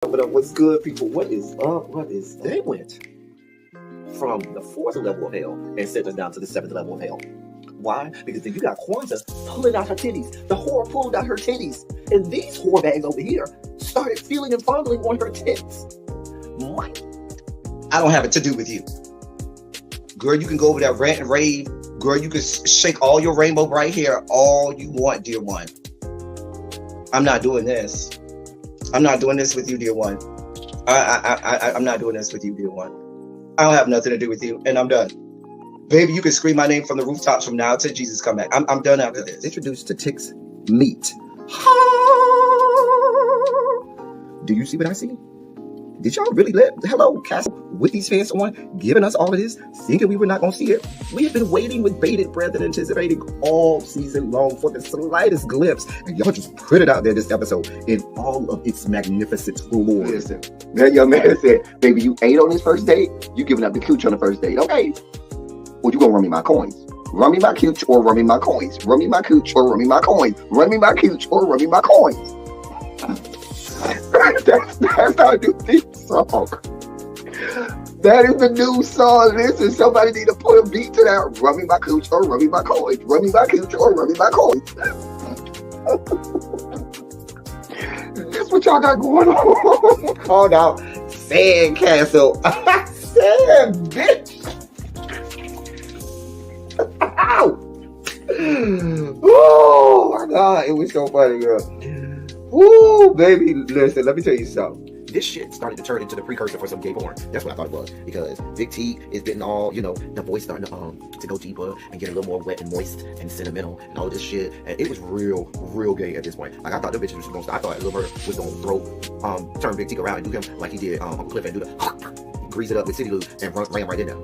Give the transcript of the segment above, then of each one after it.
But what's good, people? What is up? What is up? They went from the fourth level of hell and sent us down to the seventh level of hell. Why? Because then you got Kwanzaa pulling out her titties. The whore pulled out her titties. And these whore bags over here started feeling and fondling on her tits. Mike. I don't have it to do with you. Girl, you can go over there, rant and rave. Girl, you can shake all your rainbow right here all you want, dear one. I'm not doing this. I'm not doing this with you, dear one. I'm not doing this with you, dear one. I don't have nothing to do with you, and I'm done. Baby, you can scream my name from the rooftops from now till Jesus come back. I'm done after this. Introduced to Tick's meat. Do you see what I see? Did y'all really let Hello Castle with these fans on giving us all of this, thinking we were not going to see it? We have been waiting with bated breath and anticipating all season long for the slightest glimpse, and y'all just put it out there this episode in all of its magnificent glory. Listen, that young man said, baby, you ate on this first date, you giving up the cooch on the first date, okay? Well, you gonna run me my coins. Run me my cooch or run me my coins. Run me my cooch or run me my coins. Run me my cooch or run me my coins. That's our new theme song. That is the new song. Listen, somebody need to put a beat to that. Run me my cooch or run me my coins. Run me my cooch or run me my coins. That's what y'all got going on. Called out Sandcastle. Sand, bitch. Ow. Oh my God, it was so funny, girl. Woo, baby, listen, let me tell you something. This shit started to turn into the precursor for some gay porn. That's what I thought it was. Because Big T is getting all, the voice starting to go deeper and get a little more wet and moist and sentimental and all this shit. And it was real gay at this point. Like, I thought the bitches was going to stop. I thought Lil Bird was going to turn Big T around and do him like he did Uncle Cliff and do the grease it up with City Lou and ran right in there.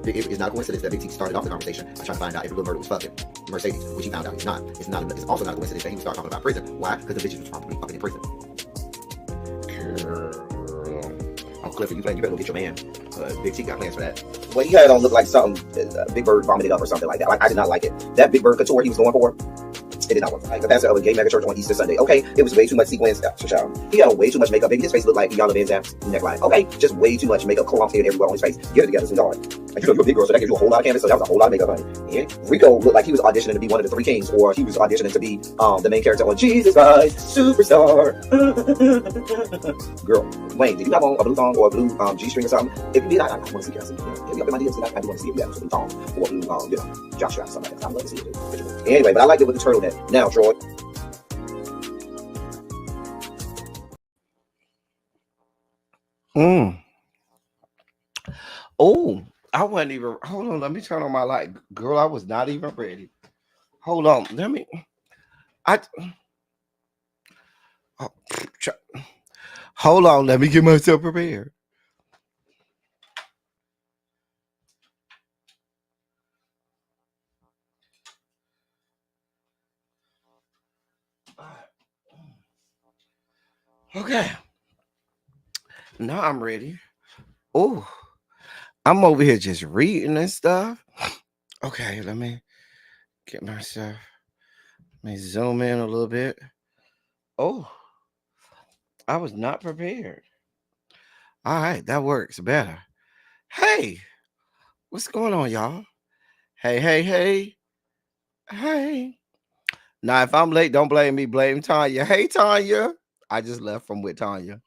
It's not a coincidence that Big T started off the conversation by trying to find out if Lil Bird was fucking Mercedes, which he found out he's not. It's also not a coincidence that he started talking about prison. Why? Because the bitches was probably fucking in prison. Girl. Uncle Cliff, you better go get your man. Big T got plans for that. Well, he had it on look like something Big Bird vomited up or something like that. Like, I did not like it. That Big Bird couture he was going for, it did not work. Like the pastor of a gay mega church on Easter Sunday. Okay, it was way too much sequins. He had way too much makeup. Baby, his face looked like Yana Van Zam's neckline. Okay, just way too much makeup clumped in everywhere on his face. Get it together, sweetheart. Like, you're a big girl, so that gives you a whole lot of canvas. So that was a whole lot of makeup, honey. And Rico looked like he was auditioning to be one of the three kings, or he was auditioning to be the main character on Jesus Christ Superstar. Girl, Wayne, did you have on a blue thong or a blue G-string or something? If you did, I want to see it. Hit me up in my DMs, I do want to see if you have a blue thong or a blue, jock strap or something like that. I'd love to see it too. Anyway, but I liked it with the turtleneck. Now, Troy. Oh, I wasn't even. Hold on, let me turn on my light. Girl, I was not even ready. Hold on, hold on, let me get myself prepared. Okay, now I'm ready. Oh, I'm over here just reading and stuff. Okay, let me get myself. Let me zoom in a little bit. Oh, I was not prepared. All right, that works better. Hey, what's going on, y'all? Hey. Now, if I'm late, don't blame me. Blame Tanya. Hey, Tanya. I just left from with Tanya.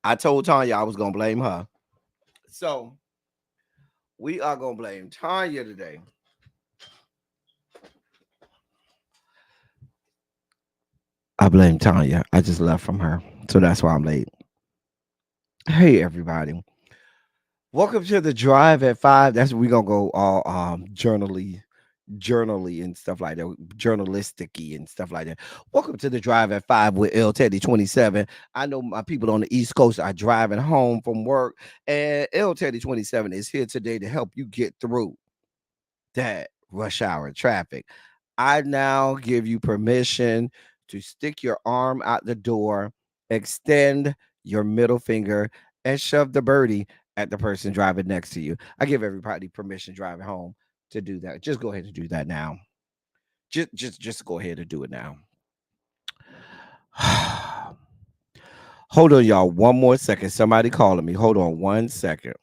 I told Tanya I was going to blame her. So, we are going to blame Tanya today. I blame Tanya. I just left from her. So, that's why I'm late. Hey, everybody. Welcome to the Drive at 5. That's where we're going to go all journally and stuff like that, journalistic-y and stuff like that. Welcome to the Drive at 5 with L Teddy 27. I know my people on the East Coast are driving home from work, and L Teddy 27 is here today to help you get through that rush hour traffic. I now give you permission to stick your arm out the door, extend your middle finger, and shove the birdie at the person driving next to you. I give everybody permission driving home to do that. Just go ahead and do that now. Just go ahead and do it now. Hold on, y'all. One more second. Somebody calling me. Hold on 1 second.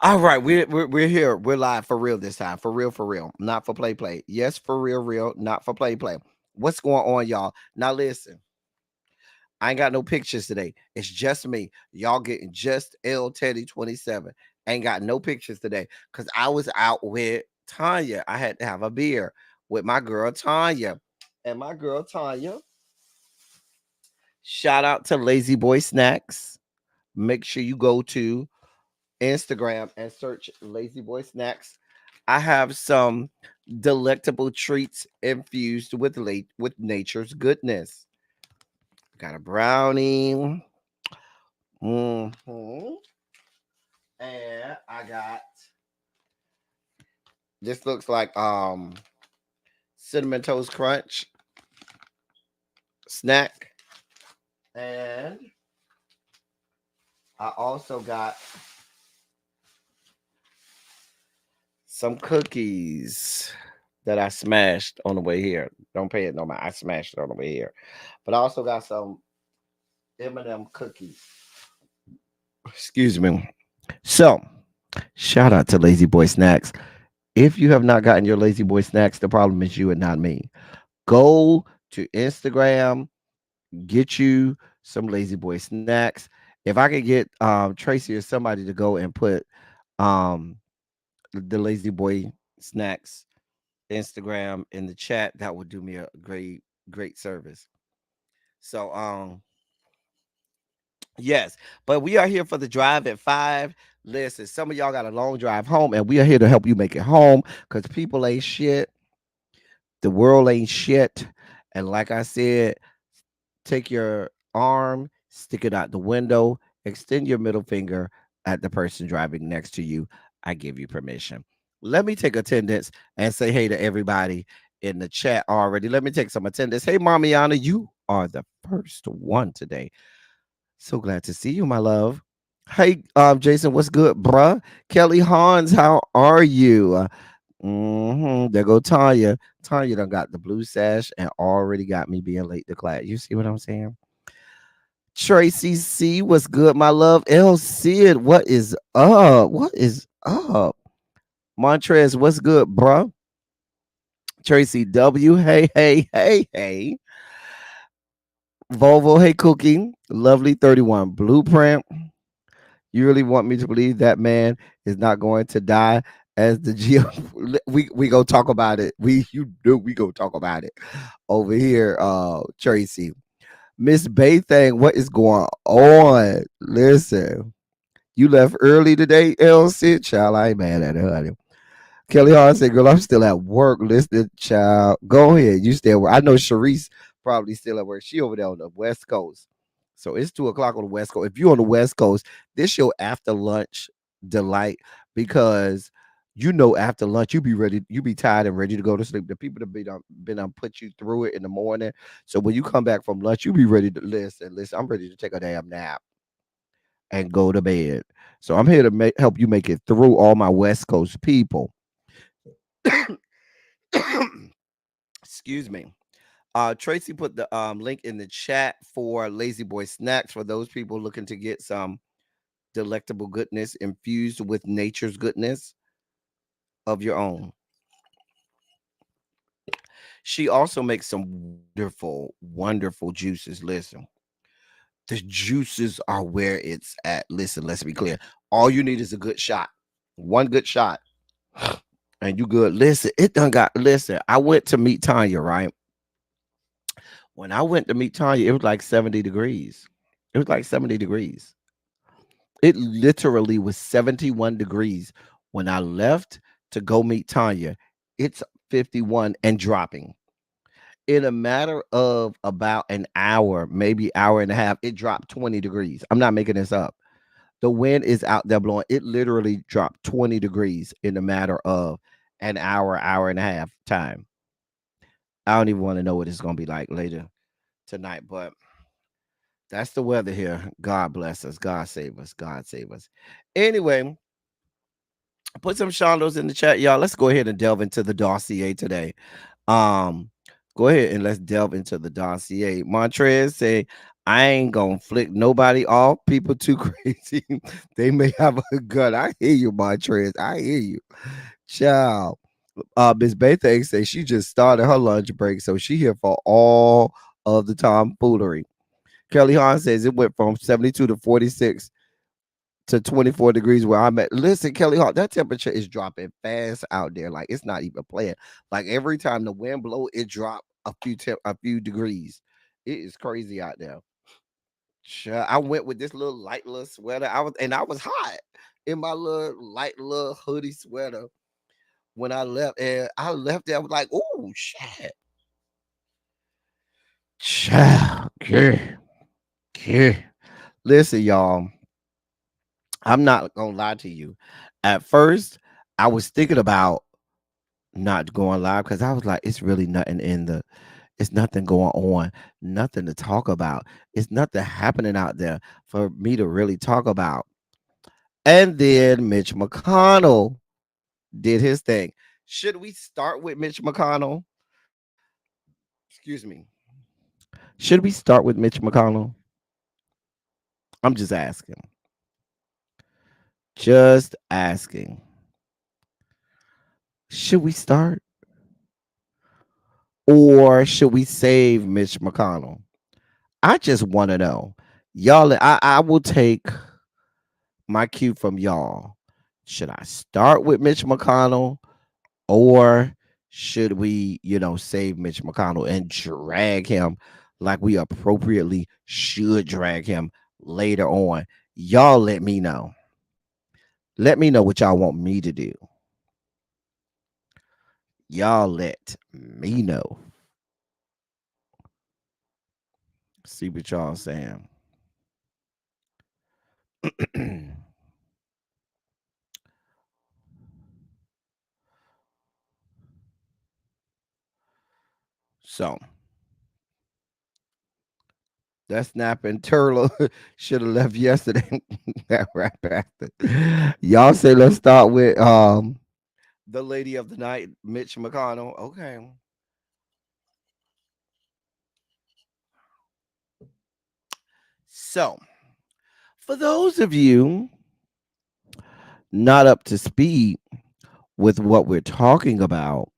All right, we're here. We're live for real this time. For real. Not for play. Yes, for real, not for play. What's going on, y'all? Now listen. I ain't got no pictures today. It's just me. Y'all getting just L Teddy 27. Ain't got no pictures today because I was out with Tanya. I had to have a beer with my girl Tanya. And my girl Tanya, shout out to Lazy Boy Snacks. Make sure you go to Instagram and search Lazy Boy Snacks. I have some delectable treats infused with nature's goodness. Got a brownie. hmm And I got this looks like cinnamon toast crunch snack. And I also got some cookies that I smashed on the way here. Don't pay it no mind. I smashed it on the way here. But I also got some M&M cookies. Excuse me. So, shout out to Lazy Boy Snacks. If you have not gotten your Lazy Boy Snacks, the problem is you and not me. Go to Instagram, get you some Lazy Boy Snacks. If I could get Tracy or somebody to go and put um the Lazy Boy Snacks Instagram in the chat, that would do me a great service. So yes, but we are here for the drive at 5. Listen, some of y'all got a long drive home, and we are here to help you make it home because people ain't shit. The world ain't shit. And like I said, take your arm, stick it out the window, extend your middle finger at the person driving next to you. I give you permission. Let me take attendance and say hey to everybody in the chat already. Let me take some attendance. Hey, Mamiana, you are the first one today. So glad to see you, my love. Hey, Jason, what's good, bruh? Kelly Hans, how are you? There go Tanya. Tanya done got the blue sash and already got me being late to class. You see what I'm saying? Tracy C, what's good, my love? L Sid, what is up? What is up? Montrez, what's good, bruh? Tracy W, hey. Volvo, hey, Cookie. Lovely 31 Blueprint. You really want me to believe that man is not going to die as the GM? We go talk about it. We go talk about it over here. Tracy, Miss Bay thing, what is going on? Listen, you left early today, LC. Child, I ain't mad at her, honey. Kelly Hart said, girl, I'm still at work listening, child. Go ahead. You still work. I know Sharice probably still at work. She over there on the West Coast. So it's 2 o'clock on the West Coast. If you're on the West Coast, this your after lunch delight because you know after lunch you be ready, you be tired and ready to go to sleep. The people that been put you through it in the morning. So when you come back from lunch, you be ready to listen. I'm ready to take a damn nap and go to bed. So I'm here to help you make it through all my West Coast people. Excuse me. Tracy put the link in the chat for Lazy Boy snacks for those people looking to get some delectable goodness infused with nature's goodness of your own. She also makes some wonderful, wonderful juices. Listen, the juices are where it's at. Listen, let's be clear. All you need is a good shot. One good shot. And you good. Listen, listen, I went to meet Tanya, right? When I went to meet Tanya, it was like 70 degrees. It was like 70 degrees. It literally was 71 degrees when I left to go meet Tanya. It's 51 and dropping. In a matter of about an hour, maybe hour and a half, it dropped 20 degrees. I'm not making this up. The wind is out there blowing. It literally dropped 20 degrees in a matter of an hour, hour and a half time. I don't even want to know what it's going to be like later tonight, but that's the weather here. God bless us. God save us. God save us. Anyway, put some shondos in the chat, y'all. Let's go ahead and delve into the dossier today. Go ahead and let's delve into the dossier. Montrez say, I ain't gonna flick nobody off. People too crazy. They may have a gun. I hear you, Montrez. I hear you. Child. Miss Bethay say she just started her lunch break, so she here for all of the tomfoolery. Kelly Hahn says it went from 72 to 46 to 24 degrees where I'm at. Listen, Kelly Hahn, that temperature is dropping fast out there. Like, it's not even playing. Like, every time the wind blow, it drop a few degrees. It is crazy out there. Sure, I went with this little light little sweater. I was hot in my little hoodie sweater when I left. And I left there, I was like, oh shit. Child, yeah. Listen, y'all. I'm not gonna lie to you. At first, I was thinking about not going live because I was like, it's really nothing it's nothing going on, nothing to talk about. It's nothing happening out there for me to really talk about. And then Mitch McConnell did his thing. Should we start with Mitch McConnell? Excuse me. Should we start with Mitch McConnell? I'm just asking. Just asking. Should we start? Or should we save Mitch McConnell? I just want to know. Y'all, I will take my cue from y'all. Should I start with Mitch McConnell? Or should we, save Mitch McConnell and drag him like we appropriately should drag him later on? Y'all let me know. Let me know what y'all want me to do. Y'all let me know. See what y'all saying. So that snapping turtle should have left yesterday. That rap bastard. Y'all say let's start with the lady of the night, Mitch McConnell. Okay. So, for those of you not up to speed with what we're talking about,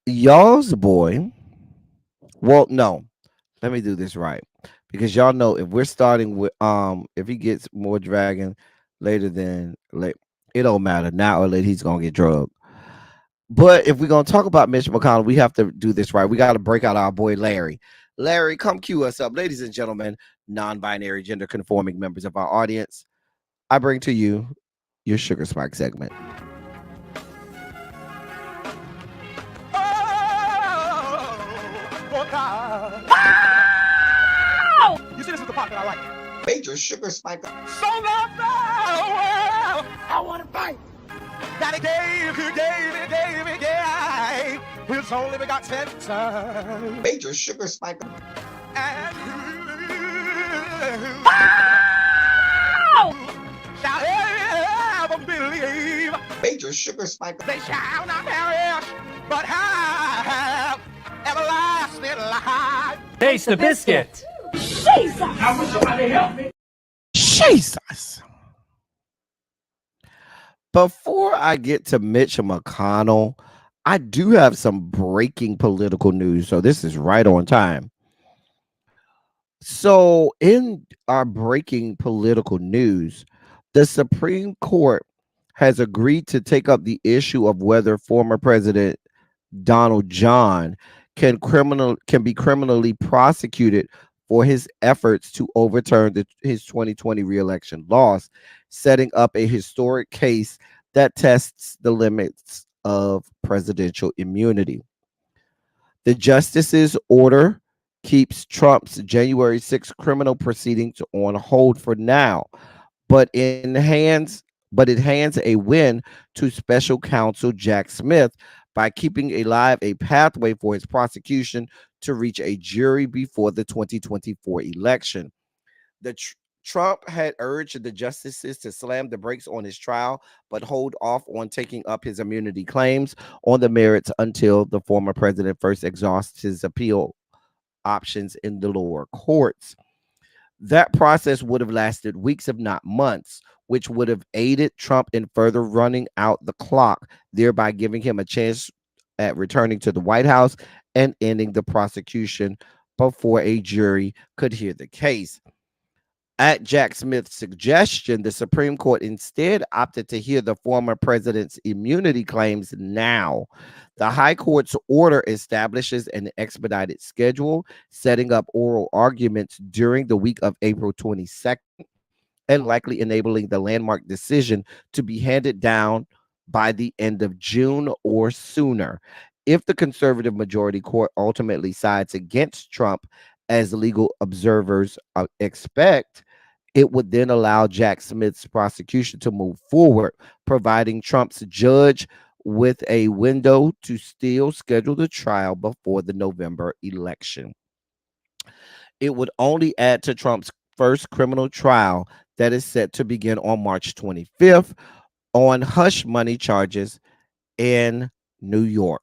y'all's boy. Well, no, let me do this right. Because y'all know if we're starting with if he gets more dragon later than late, it don't matter. Now or later he's gonna get drugged. But if we're gonna talk about Mitch McConnell, we have to do this right. We got to break out our boy Larry. Larry, come cue us up, ladies and gentlemen, non-binary, gender-conforming members of our audience. I bring to you your Sugar Spike segment. You see, this is the part that I like. Major Sugar Spike. So I want to fight. Daddy gave his only begotten son. Major Sugar Spike. And shall ever believe. major sugar spike. They shall not perish, but have everlasting life. Taste the biscuit. Jesus. Before I get to Mitch McConnell, I do have some breaking political news. So this is right on time. So, in our breaking political news, the Supreme Court has agreed to take up the issue of whether former President Donald John can be criminally prosecuted for his efforts to overturn his 2020 reelection loss, setting up a historic case that tests the limits of presidential immunity. The justice's order keeps Trump's January 6th criminal proceedings on hold for now, but it hands a win to special counsel Jack Smith by keeping alive a pathway for his prosecution to reach a jury before the 2024 election. Trump had urged the justices to slam the brakes on his trial, but hold off on taking up his immunity claims on the merits until the former president first exhausts his appeal options in the lower courts. That process would have lasted weeks, if not months, which would have aided Trump in further running out the clock, thereby giving him a chance at returning to the White House and ending the prosecution before a jury could hear the case. At Jack Smith's suggestion, the Supreme Court instead opted to hear the former president's immunity claims now. The High Court's order establishes an expedited schedule, setting up oral arguments during the week of April 22nd, and likely enabling the landmark decision to be handed down by the end of June or sooner. If the conservative majority court ultimately sides against Trump, as legal observers expect, it would then allow Jack Smith's prosecution to move forward, providing Trump's judge with a window to still schedule the trial before the November election. It would only add to Trump's first criminal trial that is set to begin on March 25th on hush money charges in New York.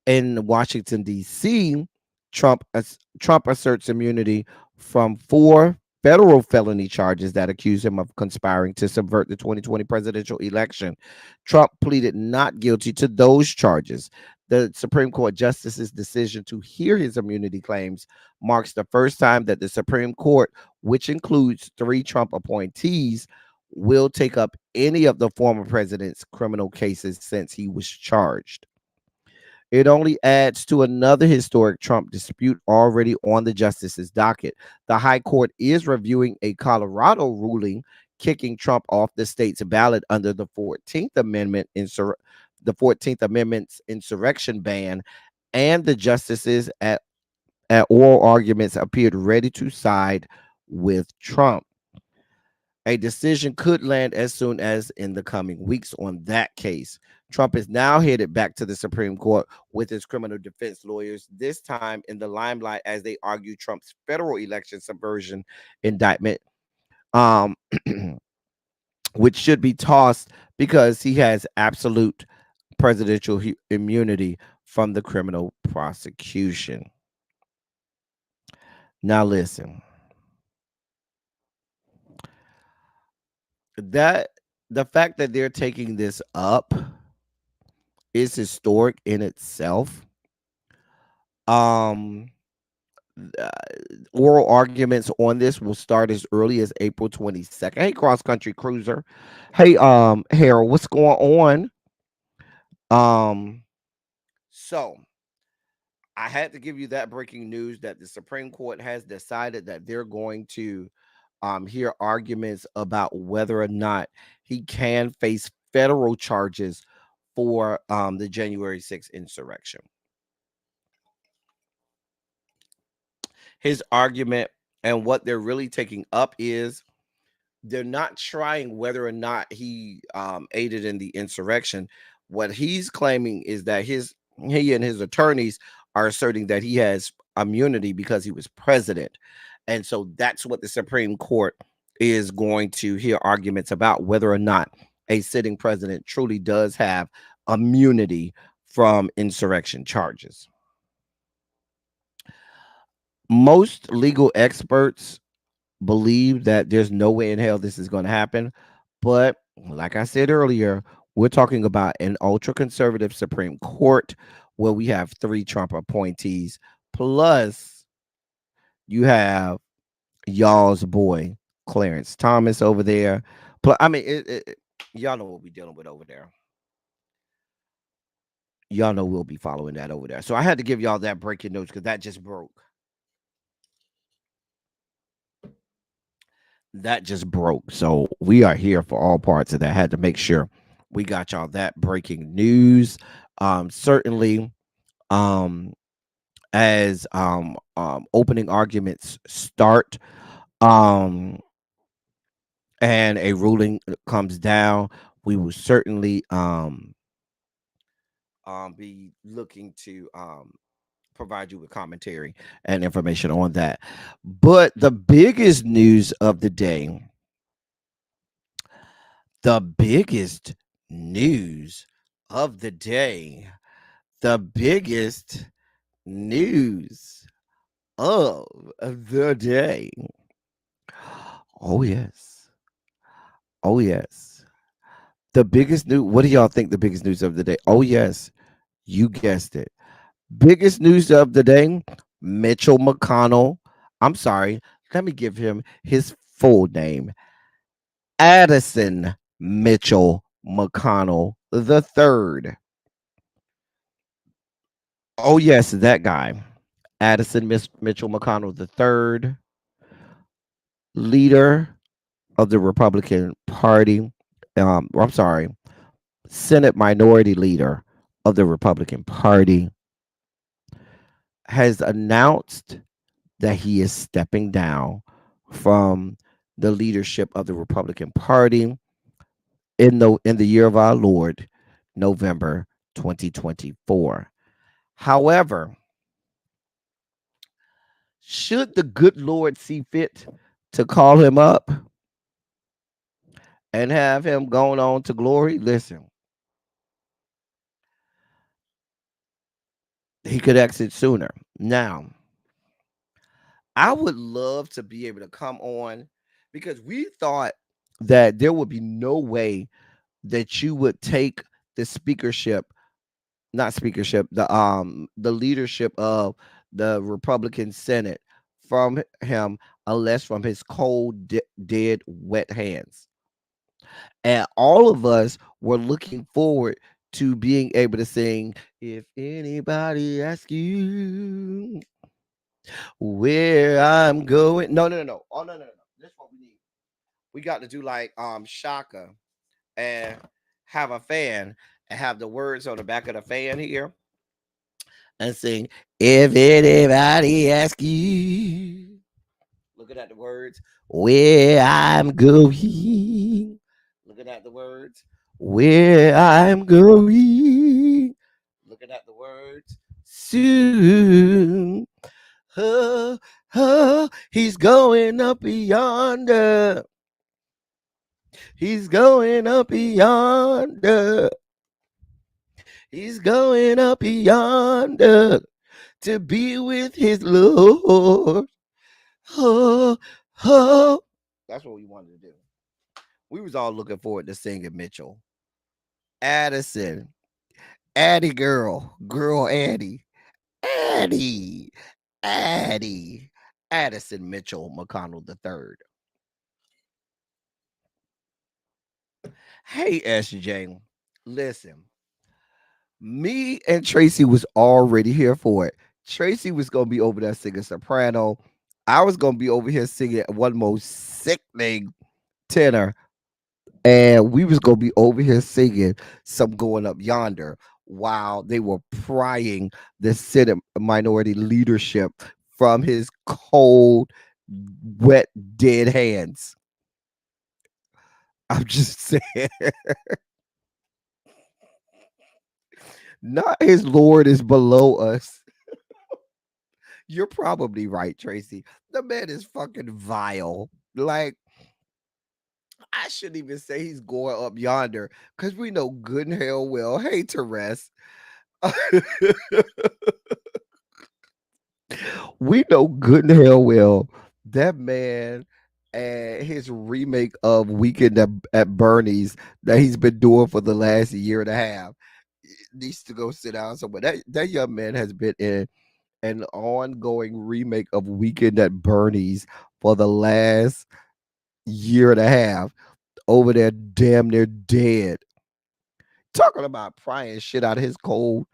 In Washington, D.C., Trump asserts immunity from 4 federal felony charges that accuse him of conspiring to subvert the 2020 presidential election. Trump pleaded not guilty to those charges. The Supreme Court justice's decision to hear his immunity claims marks the first time that the Supreme Court, which includes 3 Trump appointees, will take up any of the former president's criminal cases since he was charged. It only adds to another historic Trump dispute already on the justice's docket. The High Court is reviewing a Colorado ruling kicking Trump off the state's ballot under the 14th Amendment's insurrection ban, and the justices at oral arguments appeared ready to side with Trump. A decision could land as soon as in the coming weeks on that case. Trump is now headed back to the Supreme Court with his criminal defense lawyers, this time in the limelight as they argue Trump's federal election subversion indictment, which should be tossed because he has absolute presidential immunity from the criminal prosecution. Now listen. That the fact that they're taking this up is historic in itself. Oral arguments on this will start as early as April 22nd. Hey, cross country cruiser. Hey, Harold, what's going on? So I had to give you that breaking news that the Supreme Court has decided that they're going to hear arguments about whether or not he can face federal charges for the January 6th insurrection. His argument and what they're really taking up is they're not trying whether or not he aided in the insurrection. What he's claiming is that he and his attorneys are asserting that he has immunity because he was president. And so that's what the Supreme Court is going to hear arguments about, whether or not a sitting president truly does have immunity from insurrection charges. Most legal experts believe that there's no way in hell this is going to happen. But like I said earlier, we're talking about an ultra conservative Supreme Court where we have 3 Trump appointees, plus you have y'all's boy, Clarence Thomas, over there. I mean, y'all know what we're dealing with over there. Y'all know we'll be following that over there. So I had to give y'all that breaking news because that just broke. That just broke. So we are here for all parts of that. Had to make sure we got y'all that breaking news. Certainly, as opening arguments start, um, and a ruling comes down, we will certainly be looking to provide you with commentary and information on that. But the biggest news of the day, the biggest news of the day, the biggest news of the day. Oh, yes. Oh, yes. The biggest news. What do y'all think the biggest news of the day? Oh, yes. You guessed it. Biggest news of the day, Mitchell McConnell. I'm sorry. Let me give him his full name. Addison Mitchell McConnell the third. Oh, yes, that guy. Addison Mitchell McConnell the third, leader of the Republican Party. I'm sorry, Senate Minority Leader of the Republican Party, has announced that he is stepping down from the leadership of the Republican Party in the year of our Lord, November 2024. However, should the good Lord see fit to call him up and have him going on to glory, listen, he could exit sooner. Now, I would love to be able to come on because we thought that there would be no way that you would take the speakership, not speakership, the leadership of the Republican Senate from him unless from his cold, dead, wet hands. And all of us were looking forward to being able to sing, "If anybody asks you where I'm going." No, no, no, no. Oh, no, no, no. This is what we need. We got to do like Shaka and have a fan and have the words on the back of the fan here and sing, "If anybody asks you," looking at the words, "where I'm going," looking at the words, "where I'm going," looking at the words, "soon. Oh, oh, he's going up yonder. He's going up yonder. He's going up yonder to be with his Lord." Oh, oh. That's what we wanted to do. We was all looking forward to singing Mitchell. Addison. Addie girl. Girl Addie. Addie. Addie. Addison Mitchell McConnell the third. Hey, SJ. Listen. Me and Tracy was already here for it. Tracy was gonna be over there singing soprano. I was gonna be over here singing one most sickening tenor, and we was gonna be over here singing some "Going Up Yonder" while they were prying the Senate minority leadership from his cold, wet, dead hands. I'm just saying, not his Lord is below us. You're probably right, Tracy. The man is fucking vile. Like, I shouldn't even say he's going up yonder because we know good and hell well. Hey, Therese. We know good and hell well that man and his remake of Weekend at Bernie's that he's been doing for the last year and a half needs to go sit down somewhere. That young man has been in an ongoing remake of Weekend at Bernie's for the last year and a half over there damn near dead. Talking about prying shit out of his cold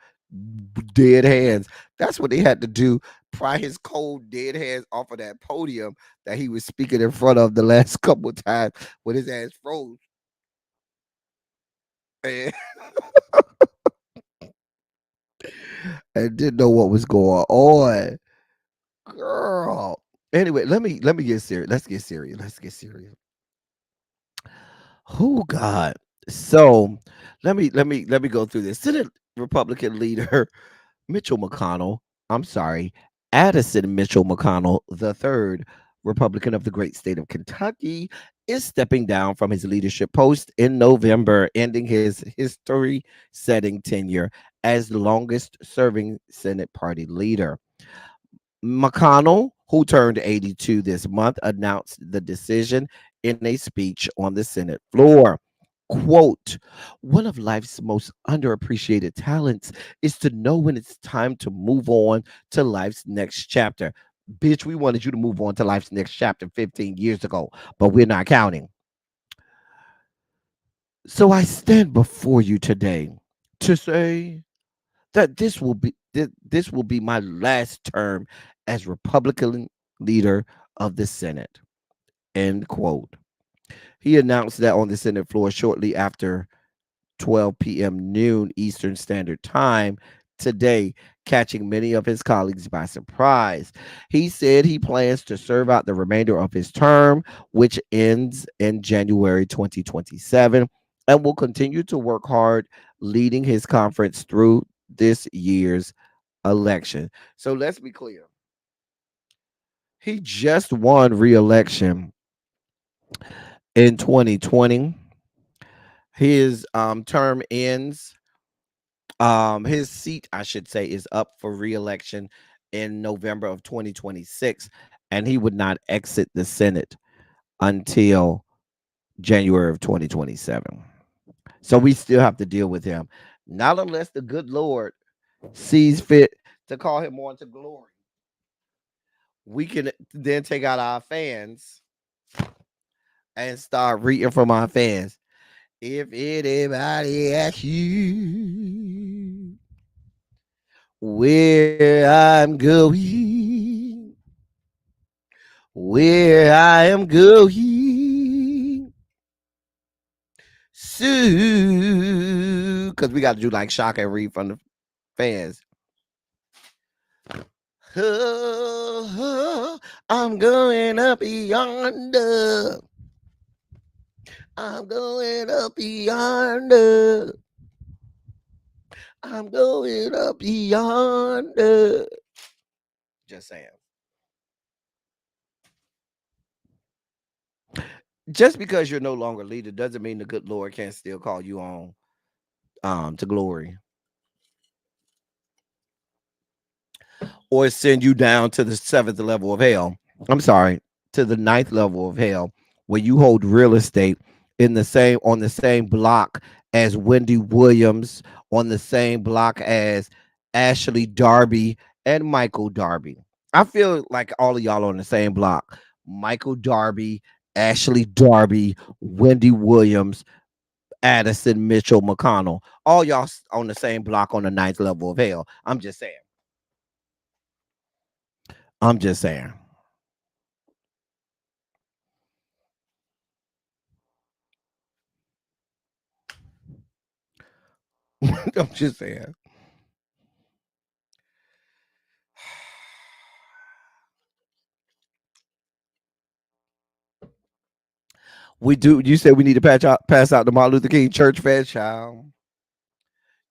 dead hands. That's what they had to do. Pry his cold dead hands off of that podium that he was speaking in front of the last couple of times when his ass froze. And, and didn't know what was going on. Girl. Anyway, let me get serious. Let's get serious. Let's get serious. Oh God. So let me go through this. Senate Republican leader Mitchell McConnell, I'm sorry, Addison Mitchell McConnell III, Republican of the great state of Kentucky, is stepping down from his leadership post in November, ending his history setting tenure as the longest serving Senate party leader. McConnell, who turned 82 this month, announced the decision in a speech on the Senate floor. Quote, one of life's most underappreciated talents is to know when it's time to move on to life's next chapter. Bitch, we wanted you to move on to life's next chapter 15 years ago, but we're not counting. So I stand before you today to say that this will be my last term as Republican leader of the Senate. End quote. He announced that on the Senate floor shortly after 12 p.m. noon Eastern Standard Time today, catching many of his colleagues by surprise. He said he plans to serve out the remainder of his term, which ends in January 2027, and will continue to work hard leading his conference through this year's election. So let's be clear. He just won re-election in 2020. His term ends his seat, I should say, is up for re-election in November of 2026, and he would not exit the Senate until January of 2027. So we still have to deal with him, not unless the good Lord sees fit to call him on to glory. We can then take out our fans and start reading from our fans. If anybody asks you where I'm going, where I am going soon, because we got to do like shock and read from the fans. Oh, I'm going up yonder. I'm going up yonder. I'm going up yonder. Just saying. Just because you're no longer leader doesn't mean the good Lord can't still call you on to glory or send you down to the seventh level of hell. I'm sorry, to the ninth level of hell, where you hold real estate in the same on the same block as Wendy Williams, on the same block as Ashley Darby and Michael Darby. I feel like all of y'all on the same block. Michael Darby, Ashley Darby, Wendy Williams, Addison Mitchell McConnell. All y'all on the same block on the ninth level of hell. I'm just saying. I'm just saying. I'm just saying. We do. You said we need to pass out the Martin Luther King Church Fed, child.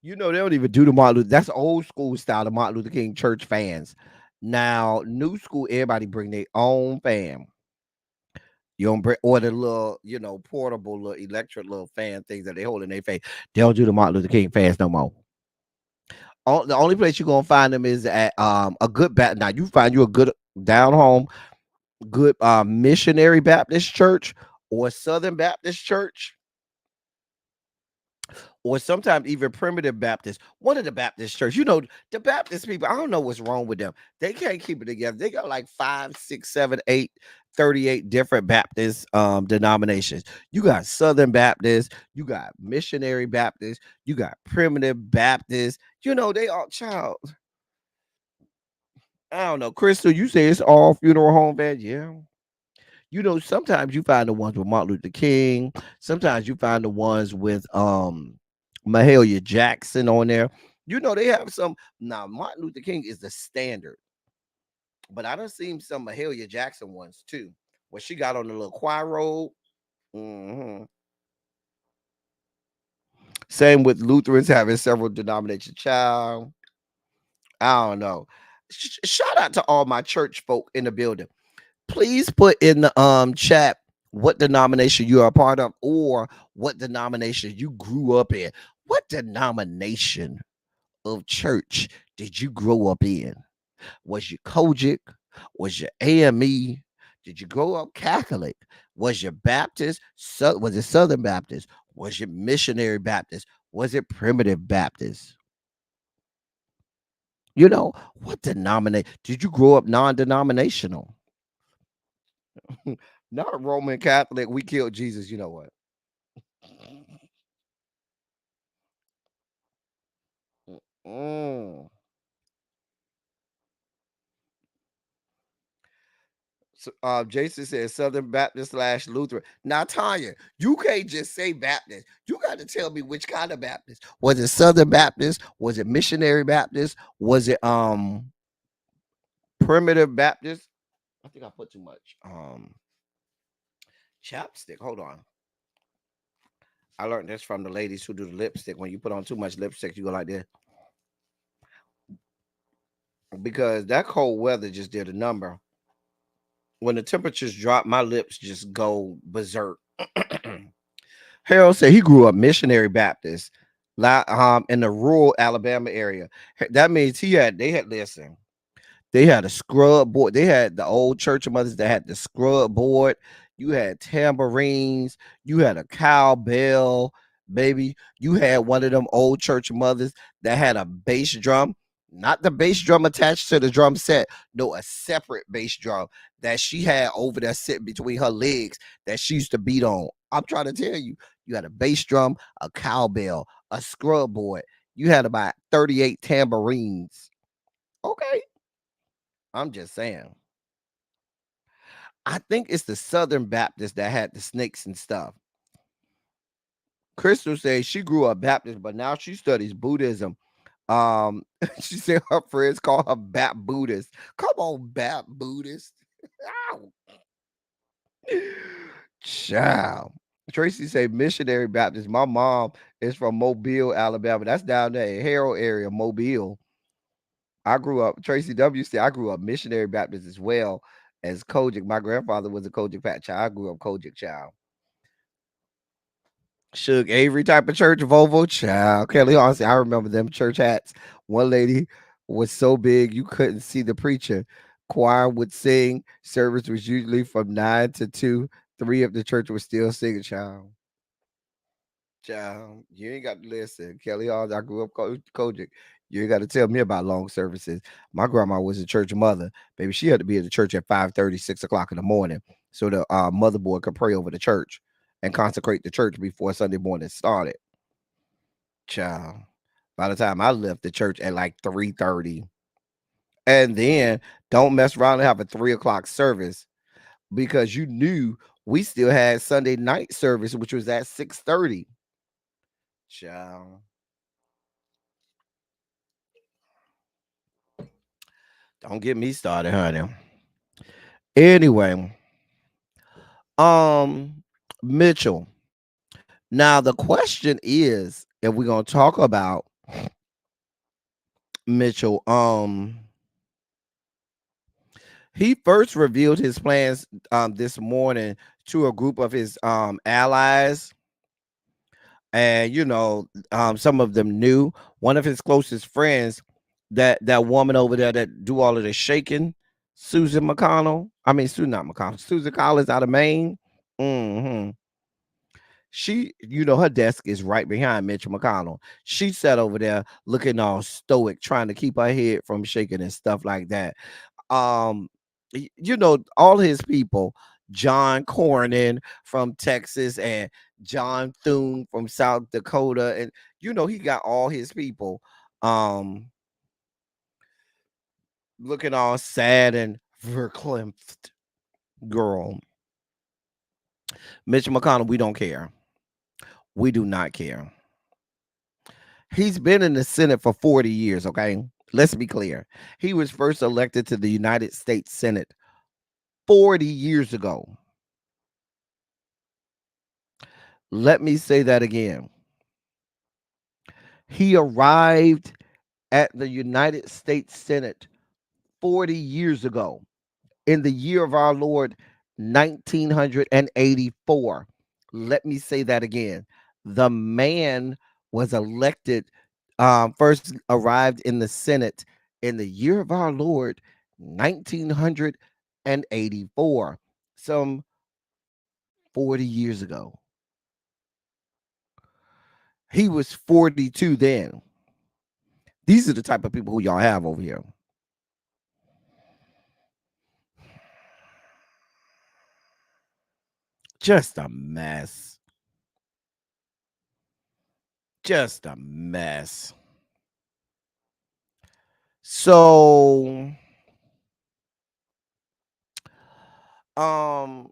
You know they don't even do the Martin Luther. That's old school style. The Martin Luther King Church fans. Now new school, everybody bring their own fan. You don't bring or the little, portable little electric little fan things that they hold in their face. They don't do the Martin Luther King fast no more. The only place you're gonna find them is at a good now you find you a good down home, good missionary Baptist church or Southern Baptist church, or sometimes even primitive Baptist. One of the Baptist church, the Baptist people, I don't know what's wrong with them. They can't keep it together. They got like 5, 6, 7, 8, 38 different Baptist denominations. You got Southern Baptist, you got missionary Baptist, you got primitive Baptist. They all child. I don't know. Crystal, you say it's all funeral home bed. Yeah. Sometimes you find the ones with Martin Luther King. Sometimes you find the ones with Mahalia Jackson on there. They have some. Now, Martin Luther King is the standard, but I done seen some Mahalia Jackson ones too, where she got on the little choir robe. Mm-hmm. Same with Lutherans having several denominations. Child, I don't know. Shout out to all my church folk in the building. Please put in the chat what denomination you are a part of or what denomination you grew up in. What denomination of church did you grow up in? Was you Kojic? Was you AME? Did you grow up Catholic? Was you Baptist? Was it Southern Baptist? Was it missionary Baptist? Was it primitive Baptist? What denomination? Did you grow up non-denominational? Not Roman Catholic. We killed Jesus. You know what? Mm. So, Jason says Southern Baptist / Lutheran. Now, Tanya, you can't just say Baptist. You got to tell me which kind of Baptist. Was it Southern Baptist? Was it missionary Baptist? Was it primitive Baptist? I think I put too much chapstick. Hold on. I learned this from the ladies who do the lipstick. When you put on too much lipstick, you go like this. Because that cold weather just did a number. When the temperatures drop, my lips just go berserk. Harold said he grew up missionary Baptist, in the rural Alabama area. That means listen. They had a scrub board. They had the old church of mothers that had the scrub board. You had tambourines. You had a cowbell, baby. You had one of them old church mothers that had a bass drum. Not the bass drum attached to the drum set. No, a separate bass drum that she had over there sitting between her legs that she used to beat on. I'm trying to tell you, you had a bass drum, a cowbell, a scrub board. You had about 38 tambourines. Okay. I'm just saying. I think it's the Southern Baptist that had the snakes and stuff. Crystal says she grew up Baptist, but now she studies Buddhism. She said her friends call her Bap Buddhist. Come on, Bap Buddhist. Child. Tracy say missionary Baptist. My mom is from Mobile, Alabama. That's down there in Harrow area, Mobile. I grew up, Tracy W. said, I grew up missionary Baptist as well as Kojic. My grandfather was a Kojic Pat child. I grew up Kojic child. Suge Avery type of church, Volvo child. Kelly honestly, I remember them church hats. One lady was so big you couldn't see the preacher. Choir would sing. Service was usually from 9 to 2. 3 of the church was still singing, child. Child, you ain't got to listen. Kelly Hall, I grew up Kojic. You ain't got to tell me about long services. My grandma was a church mother. Baby, she had to be at the church at 5:30, 6 o'clock in the morning so the motherboard could pray over the church and consecrate the church before Sunday morning started. Child, by the time I left the church at like 3:30, and then don't mess around and have a 3 o'clock service because you knew we still had Sunday night service, which was at 6:30. Child. Don't get me started, honey. Anyway, Mitchell. Now the question is, if we're gonna talk about Mitchell, he first revealed his plans this morning to a group of his allies, and some of them knew one of his closest friends, that woman over there that do all of the shaking, Susan McConnell. I mean, Susan, not McConnell, Susan Collins out of Maine. Hmm. She, her desk is right behind Mitch McConnell. She sat over there looking all stoic, trying to keep her head from shaking and stuff like that. Um, all his people, John Cornyn from Texas and John Thune from South Dakota, and he got all his people um looking all sad and verklempt. Girl, Mitch McConnell, we don't care. We do not care. He's been in the Senate for 40 years, okay? Let's be clear. He was first elected to the United States Senate 40 years ago. Let me say that again. He arrived at the United States Senate 40 years ago in the year of our Lord 1984. Let me say that again. The man was elected, first arrived in the Senate in the year of our Lord 1984, some 40 years ago. He was 42 then. These are the type of people who y'all have over here. Just a mess. Just a mess. So, um,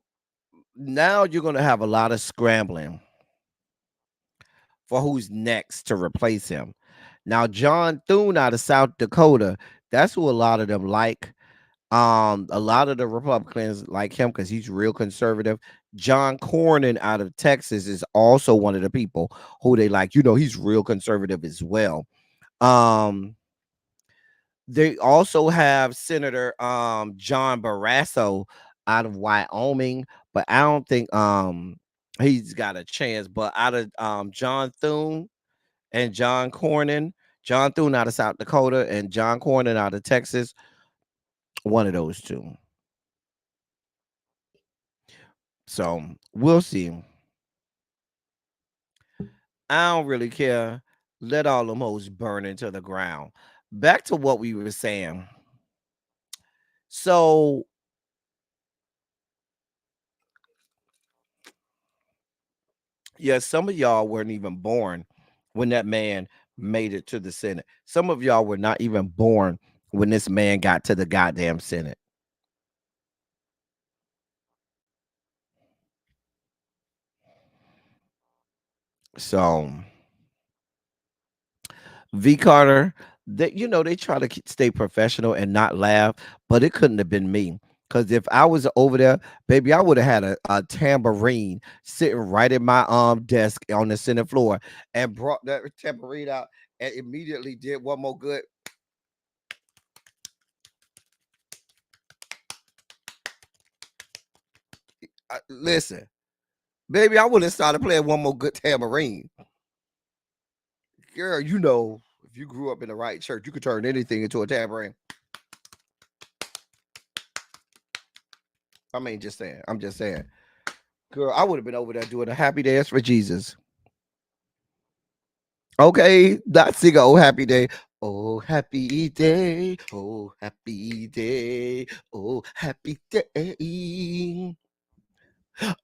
now you're going to have a lot of scrambling for who's next to replace him. Now, John Thune out of South Dakota, that's who a lot of them like. A lot of the Republicans like him because he's real conservative. John Cornyn out of Texas is also one of the people who they like. He's real conservative as well. They also have Senator John Barrasso out of Wyoming, but I don't think he's got a chance. But out of John Thune and John Cornyn, John Thune out of South Dakota and John Cornyn out of Texas, one of those two. So we'll see. I don't really care. Let all them hoes burn into the ground. Back to what we were saying. So yeah, some of y'all weren't even born when that man made it to the Senate. Some of y'all were not even born when this man got to the goddamn Senate. So V Carter, they try to stay professional and not laugh, but it couldn't have been me. Because if I was over there, baby, I would have had a tambourine sitting right at my desk on the Senate floor and brought that tambourine out and immediately did one more good. Listen, baby, I would have started playing one more good tambourine. Girl, if you grew up in the right church, you could turn anything into a tambourine. I mean, just saying. I'm just saying. Girl, I would have been over there doing a happy dance for Jesus. Okay, not sing a oh happy day. Oh happy day. Oh happy day. Oh happy day.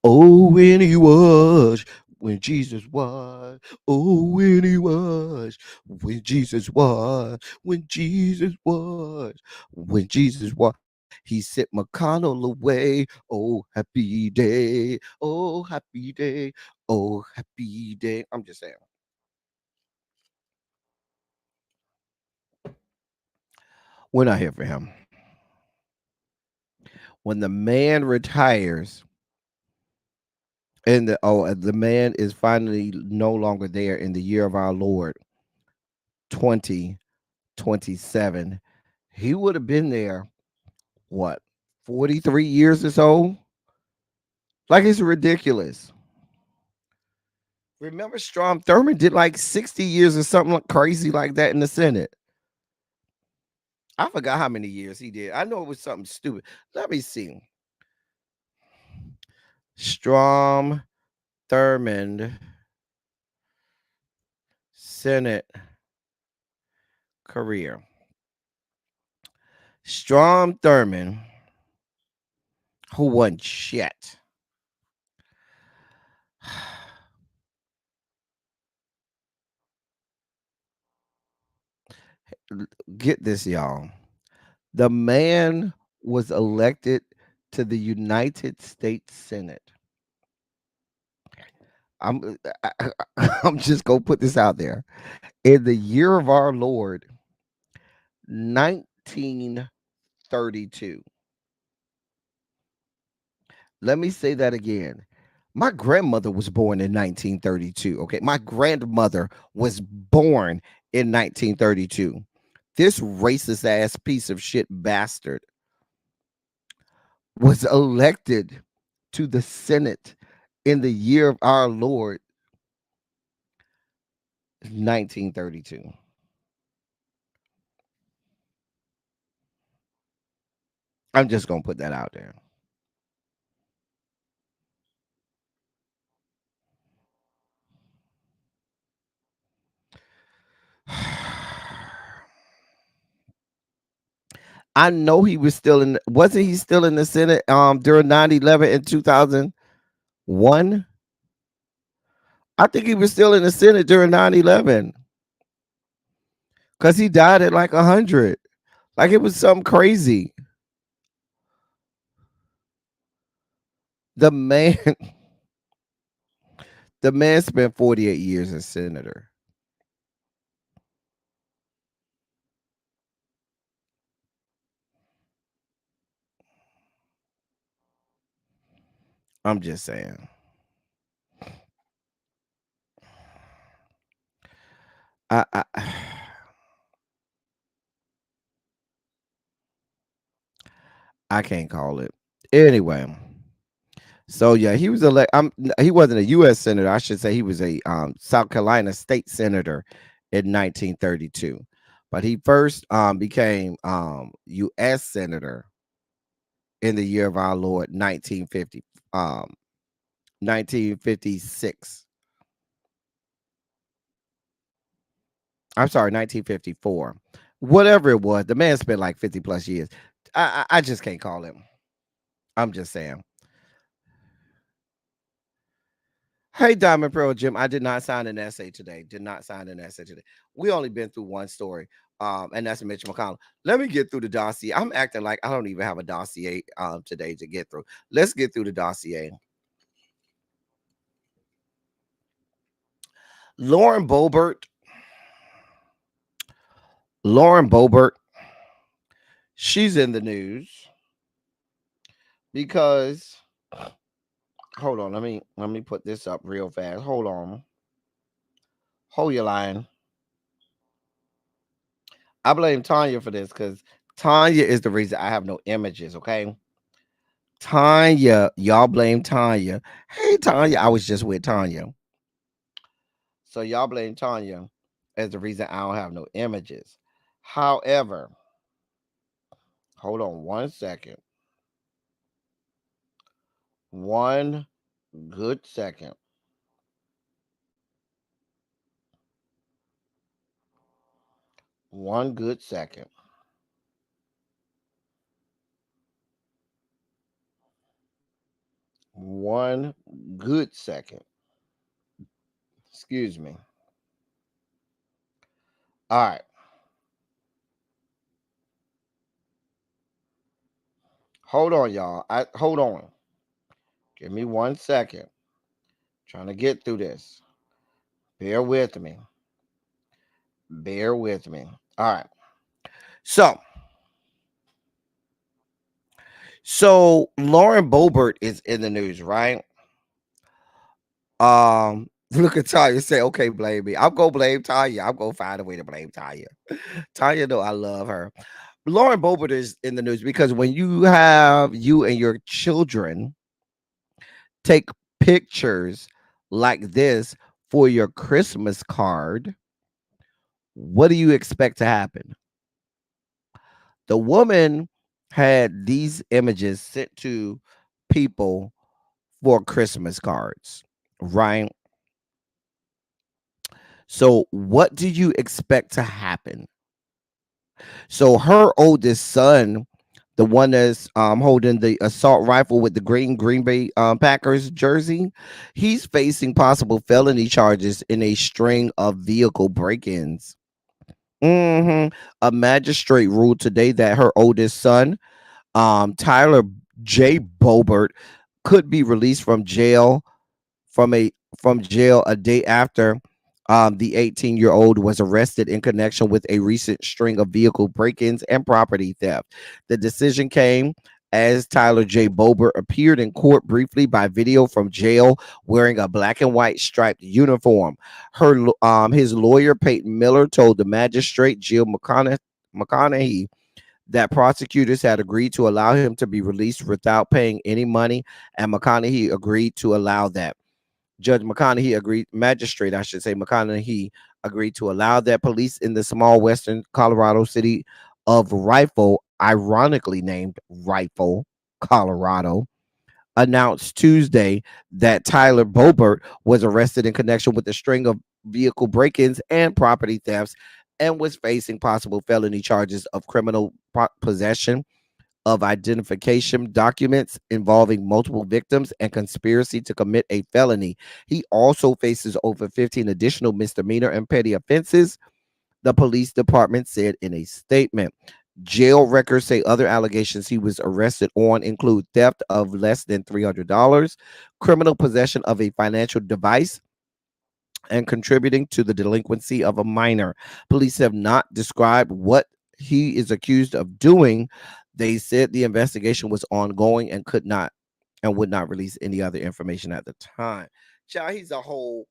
Oh, when he was, when Jesus was. Oh, when he was, when Jesus was, when Jesus was, when Jesus was. He sent McConnell away. Oh, happy day. Oh, happy day. Oh, happy day. I'm just saying. We're not here for him. When the man retires, and the man is finally no longer there in the year of our Lord 2027, he would have been there what, 43 years or so. Like it's ridiculous. Remember, Strom Thurmond did like 60 years or something crazy like that in the Senate. I forgot how many years he did. I know it was something stupid. Let me see. Strom Thurmond Senate career. Strom Thurmond, who won shit. Get this, y'all. The man was elected to the United States Senate. I'm I'm just gonna put this out there. In the year of our Lord, 1932. Let me say that again. My grandmother was born in 1932. Okay. My grandmother was born in 1932. This racist ass piece of shit bastard was elected to the Senate in the year of our Lord, 1932. I'm just going to put that out there. I know he was still in, wasn't he still in the Senate during 9/11 in 2001? I think he was still in the Senate during 9/11 because he died at like 100. Like it was something crazy. The man, the man spent 48 years as senator. I'm just saying. I I can't call it. Anyway, so yeah, he was he wasn't a U.S. senator. I should say he was a South Carolina state senator in 1932, but he first became U.S. senator in the year of our Lord 1950 um 1956. I'm sorry, 1954. Whatever it was, the man spent like 50 plus years. I just can't call him. I'm just saying. Hey, Diamond Pearl Jim, I did not sign an essay today. Did not sign an essay today. We only been through one story, and that's Mitch McConnell. Let me get through the dossier. I'm acting like I don't even have a dossier today to get through. Let's get through the dossier. Lauren Boebert. Lauren Boebert. She's in the news because hold on. Let me put this up real fast. Hold on. Hold your line. I blame Tanya for this because Tanya is the reason I have no images. Okay. Tanya, y'all blame Tanya. Hey, Tanya, I was just with Tanya. So y'all blame Tanya as the reason I don't have no images. However, hold on one second. One good second. One good second. One good second. Excuse me. All right. Hold on, y'all. Hold on. Give me one second. Trying to get through this. Bear with me. Bear with me. All right. So Lauren Boebert is in the news, right? Look at Tanya say, okay, blame me. I'm gonna blame Tanya. I'm gonna find a way to blame Tanya. Tanya know I love her. Lauren Boebert is in the news because when you have you and your children take pictures like this for your Christmas card, what do you expect to happen? The woman had these images sent to people for Christmas cards, right? So, what do you expect to happen? So, her oldest son, the one that's holding the assault rifle with the Green Bay Packers jersey, he's facing possible felony charges in a string of vehicle break-ins. A magistrate ruled today that her oldest son, Tyler J. Bobert, could be released from a from jail a day after the 18-year-old was arrested in connection with a recent string of vehicle break-ins and property theft. The decision came as Tyler J. Bobert appeared in court briefly by video from jail wearing a black and white striped uniform. His lawyer Peyton Miller told the magistrate Jill McConaughey that prosecutors had agreed to allow him to be released without paying any money, and McConaughey agreed to allow that. Magistrate, I should say, McConaughey agreed to allow that. Police in the small western Colorado city of Rifle, ironically named Rifle, Colorado, announced Tuesday that Tyler Bobert was arrested in connection with a string of vehicle break-ins and property thefts and was facing possible felony charges of criminal possession of identification documents involving multiple victims and conspiracy to commit a felony. He also faces over 15 additional misdemeanor and petty offenses, the police department said in a statement. Jail records say other allegations he was arrested on include theft of less than $300, criminal possession of a financial device, and contributing to the delinquency of a minor. Police have not described what he is accused of doing. They said the investigation was ongoing and would not release any other information at the time. Child, he's a whole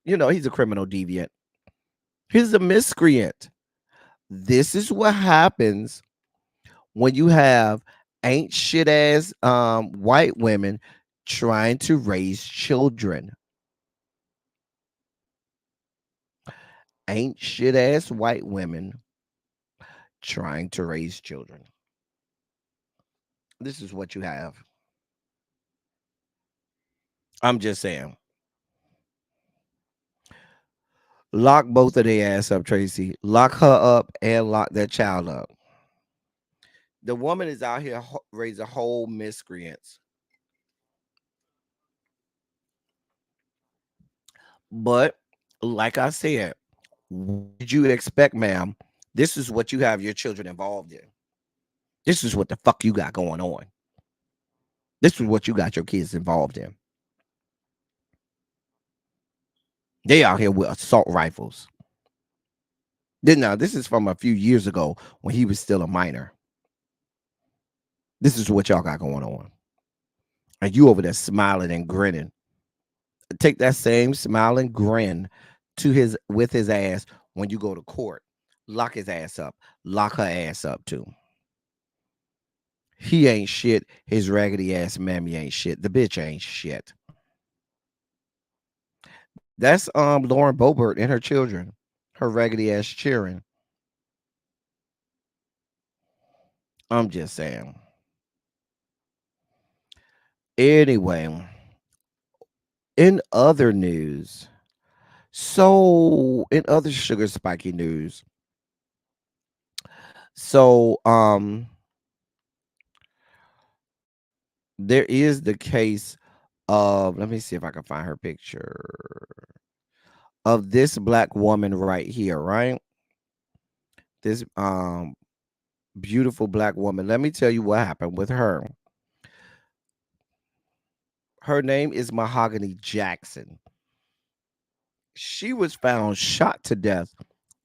he's a criminal deviant. He's a miscreant. This is what happens when you have ain't shit ass white women trying to raise children. Ain't shit ass white women trying to raise children. This is what you have. I'm just saying. Lock both of their ass up, Tracy. Lock her up and lock that child up. The woman is out here raising whole miscreants. But like I said, what did you expect, ma'am? This is what you have your children involved in. This is what the fuck you got going on. This is what you got your kids involved in. They out here with assault rifles. Now, this is from a few years ago when he was still a minor. This is what y'all got going on. And you over there smiling and grinning. Take that same smile and grin with his ass when you go to court. Lock his ass up. Lock her ass up too. He ain't shit. His raggedy ass mammy ain't shit. The bitch ain't shit. That's Lauren Boebert and her children. Her raggedy ass cheering. I'm just saying. Anyway, in other news, in other sugar spiky news, there is the case of, let me see if I can find her picture of this black woman right here, right? This beautiful black woman. Let me tell you what happened with her. Her name is Mahogany Jackson. She was found shot to death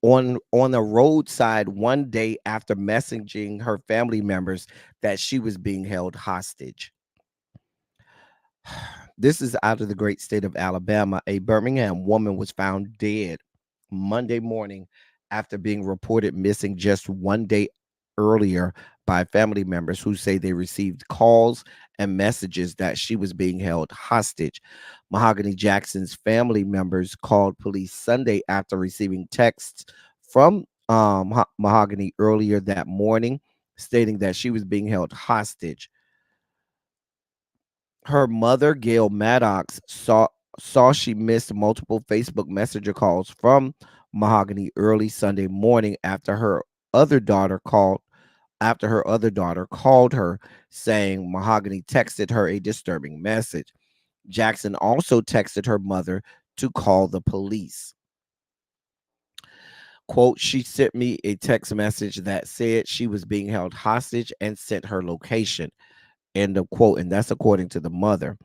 on a roadside one day after messaging her family members that she was being held hostage. This is out of the great state of Alabama. A Birmingham woman was found dead Monday morning after being reported missing just one day earlier by family members who say they received calls and messages that she was being held hostage. Mahogany Jackson's family members called police Sunday after receiving texts from Mahogany earlier that morning stating that she was being held hostage. Her mother, Gail Maddox, saw she missed multiple Facebook Messenger calls from Mahogany early Sunday morning after her other daughter called her saying Mahogany texted her a disturbing message. Jackson also texted her mother to call the police. Quote, she sent me a text message that said she was being held hostage and sent her location. End of quote. And that's according to the mother.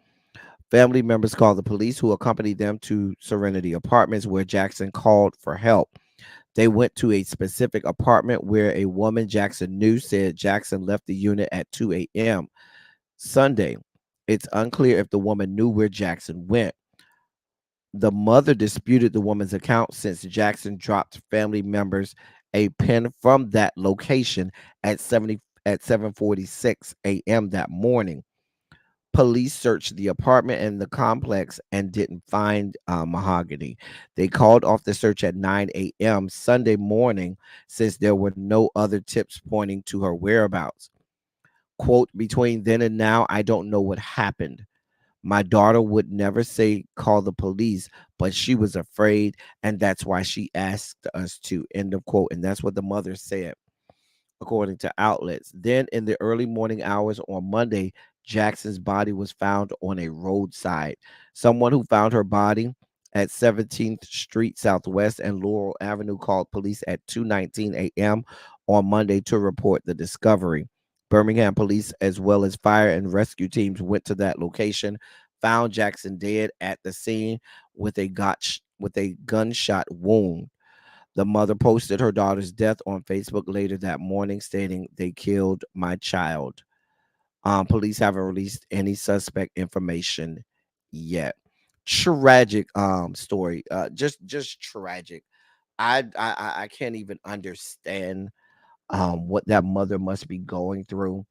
Family members called the police, who accompanied them to Serenity Apartments, where Jackson called for help. They went to a specific apartment where a woman Jackson knew said Jackson left the unit at 2 a.m. Sunday. It's unclear if the woman knew where Jackson went. The mother disputed the woman's account since Jackson dropped family members a pin from that location at 7:46 a.m. that morning. Police searched the apartment and the complex and didn't find Mahogany. They called off the search at 9 a.m. Sunday morning since there were no other tips pointing to her whereabouts. Quote, between then and now, I don't know what happened. My daughter would never say call the police, but she was afraid, and that's why she asked us to. End of quote. And that's what the mother said, according to outlets. Then, in the early morning hours on Monday, Jackson's body was found on a roadside. Someone who found her body at 17th Street Southwest and Laurel Avenue called police at 2:19 a.m. on Monday to report the discovery. Birmingham police, as well as fire and rescue teams, went to that location, found Jackson dead at the scene with a gunshot wound. The mother posted her daughter's death on Facebook later that morning, stating, "They killed my child." Police haven't released any suspect information yet. Tragic story. Just tragic. I can't even understand what that mother must be going through.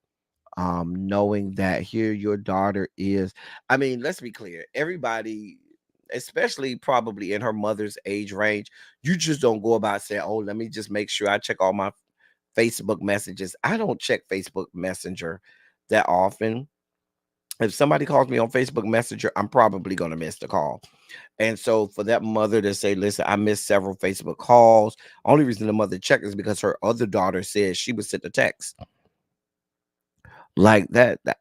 Knowing that here your daughter is. I mean, let's be clear. Everybody, especially probably in her mother's age range, you just don't go about saying, "Oh, let me just make sure I check all my Facebook messages." I don't check Facebook Messenger that often. If somebody calls me on Facebook Messenger, I'm probably going to miss the call. And so for that mother to say, "Listen, I missed several Facebook calls," only reason the mother checked is because her other daughter said she was sent a text like that. That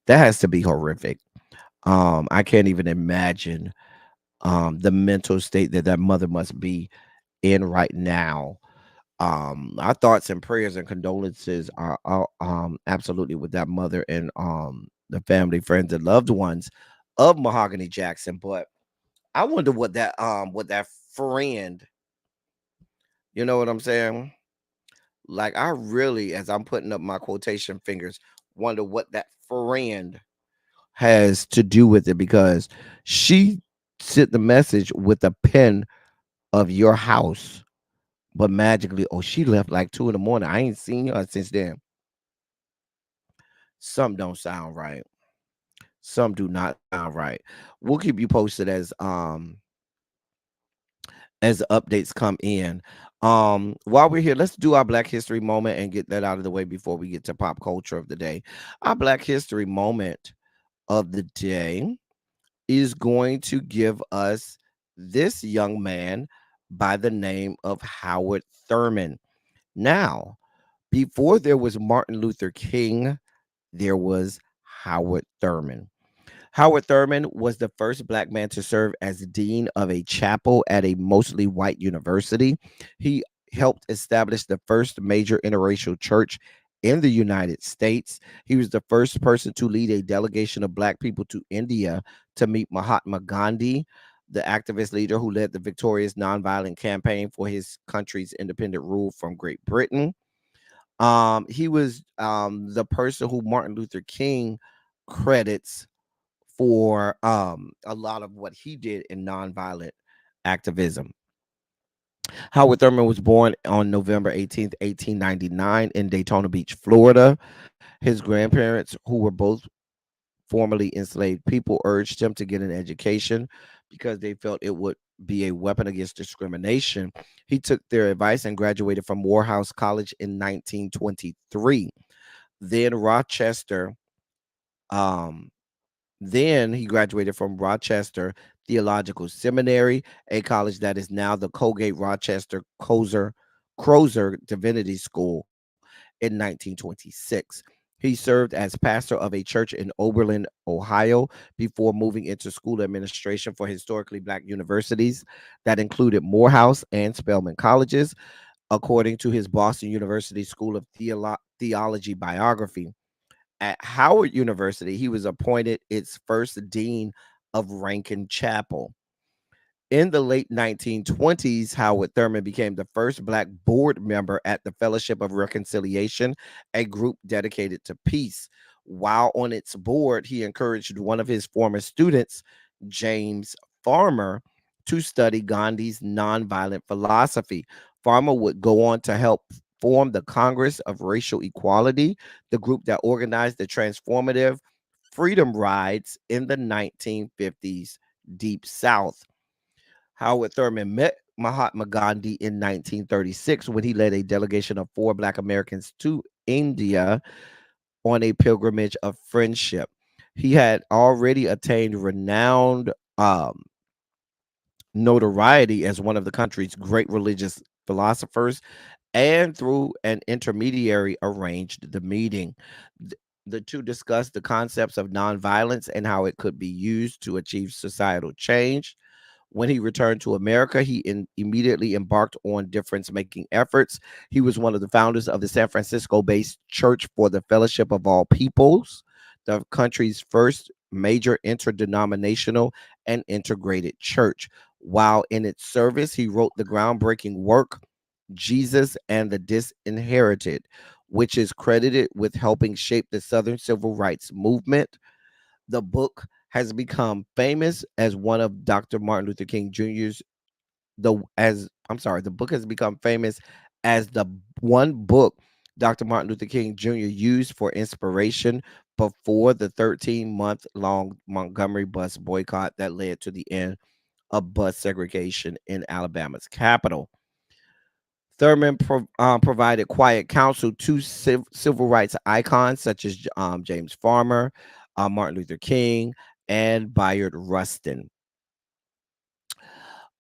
has to be horrific. I can't even imagine the mental state that that mother must be in right now. Our thoughts and prayers and condolences are absolutely with that mother and the family, friends, and loved ones of Mahogany Jackson. But I wonder what that friend, you know what I'm saying? Like, I really, as I'm putting up my quotation fingers, wonder what that friend has to do with it, because she sent the message with a pin of your house, but magically, oh, she left like 2 in the morning. I ain't seen her since then. Some don't sound right. Some do not sound right. We'll keep you posted as the updates come in. While we're here, let's do our Black History moment and get that out of the way before we get to pop culture of the day. Our Black History moment of the day is going to give us this young man by the name of Howard Thurman. Now, before there was Martin Luther King, there was Howard Thurman. Howard Thurman was the first black man to serve as dean of a chapel at a mostly white university. He helped establish the first major interracial church in the United States. He was the first person to lead a delegation of black people to India to meet Mahatma Gandhi, the activist leader who led the victorious nonviolent campaign for his country's independent rule from Great Britain. He was the person who Martin Luther King credits for a lot of what he did in nonviolent activism. Howard Thurman was born on November 18th, 1899 in Daytona Beach, Florida. His grandparents, who were both formerly enslaved people, urged him to get an education because they felt it would be a weapon against discrimination. He took their advice and graduated from Morehouse College in 1923. Then Rochester, um, then he graduated from Rochester Theological Seminary, a college that is now the Colgate Rochester Crozer Divinity School in 1926. He served as pastor of a church in Oberlin, Ohio, before moving into school administration for historically black universities that included Morehouse and Spelman colleges, according to his Boston University School of Theology biography. At Howard University, he was appointed its first dean of Rankin Chapel. In the late 1920s, Howard Thurman became the first black board member at the Fellowship of Reconciliation, a group dedicated to peace. While on its board, he encouraged one of his former students, James Farmer, to study Gandhi's nonviolent philosophy. Farmer would go on to help form the Congress of Racial Equality, the group that organized the transformative freedom rides in the 1950s Deep South. Howard Thurman met Mahatma Gandhi in 1936 when he led a delegation of four Black Americans to India on a pilgrimage of friendship. He had already attained renowned notoriety as one of the country's great religious philosophers, and through an intermediary arranged the meeting. The two discussed the concepts of nonviolence and how it could be used to achieve societal change. When he returned to America, he immediately embarked on difference making efforts. He was one of the founders of the San Francisco based Church for the Fellowship of All Peoples, the country's first major interdenominational and integrated church. While in its service, he wrote the groundbreaking work, Jesus and the Disinherited, which is credited with helping shape the Southern Civil Rights Movement. The book has become famous as one of Dr. Martin Luther King Jr.'s the book has become famous as the one book Dr. Martin Luther King Jr. used for inspiration before the 13-month-long Montgomery bus boycott that led to the end of bus segregation in Alabama's capital. Thurman provided quiet counsel to civil rights icons such as James Farmer, Martin Luther King, and Bayard Rustin.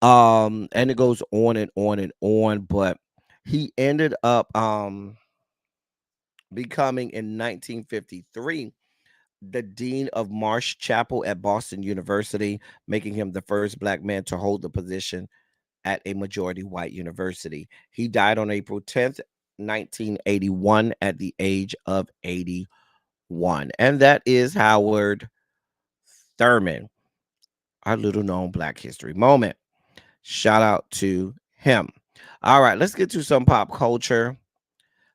And it goes on and on and on, but he ended up becoming in 1953 the dean of Marsh Chapel at Boston University, making him the first black man to hold the position at a majority white university. He died on April 10th, 1981 at the age of 81. And that is Howard Thurman, our little known Black History moment. Shout out to him. All right, let's get to some pop culture.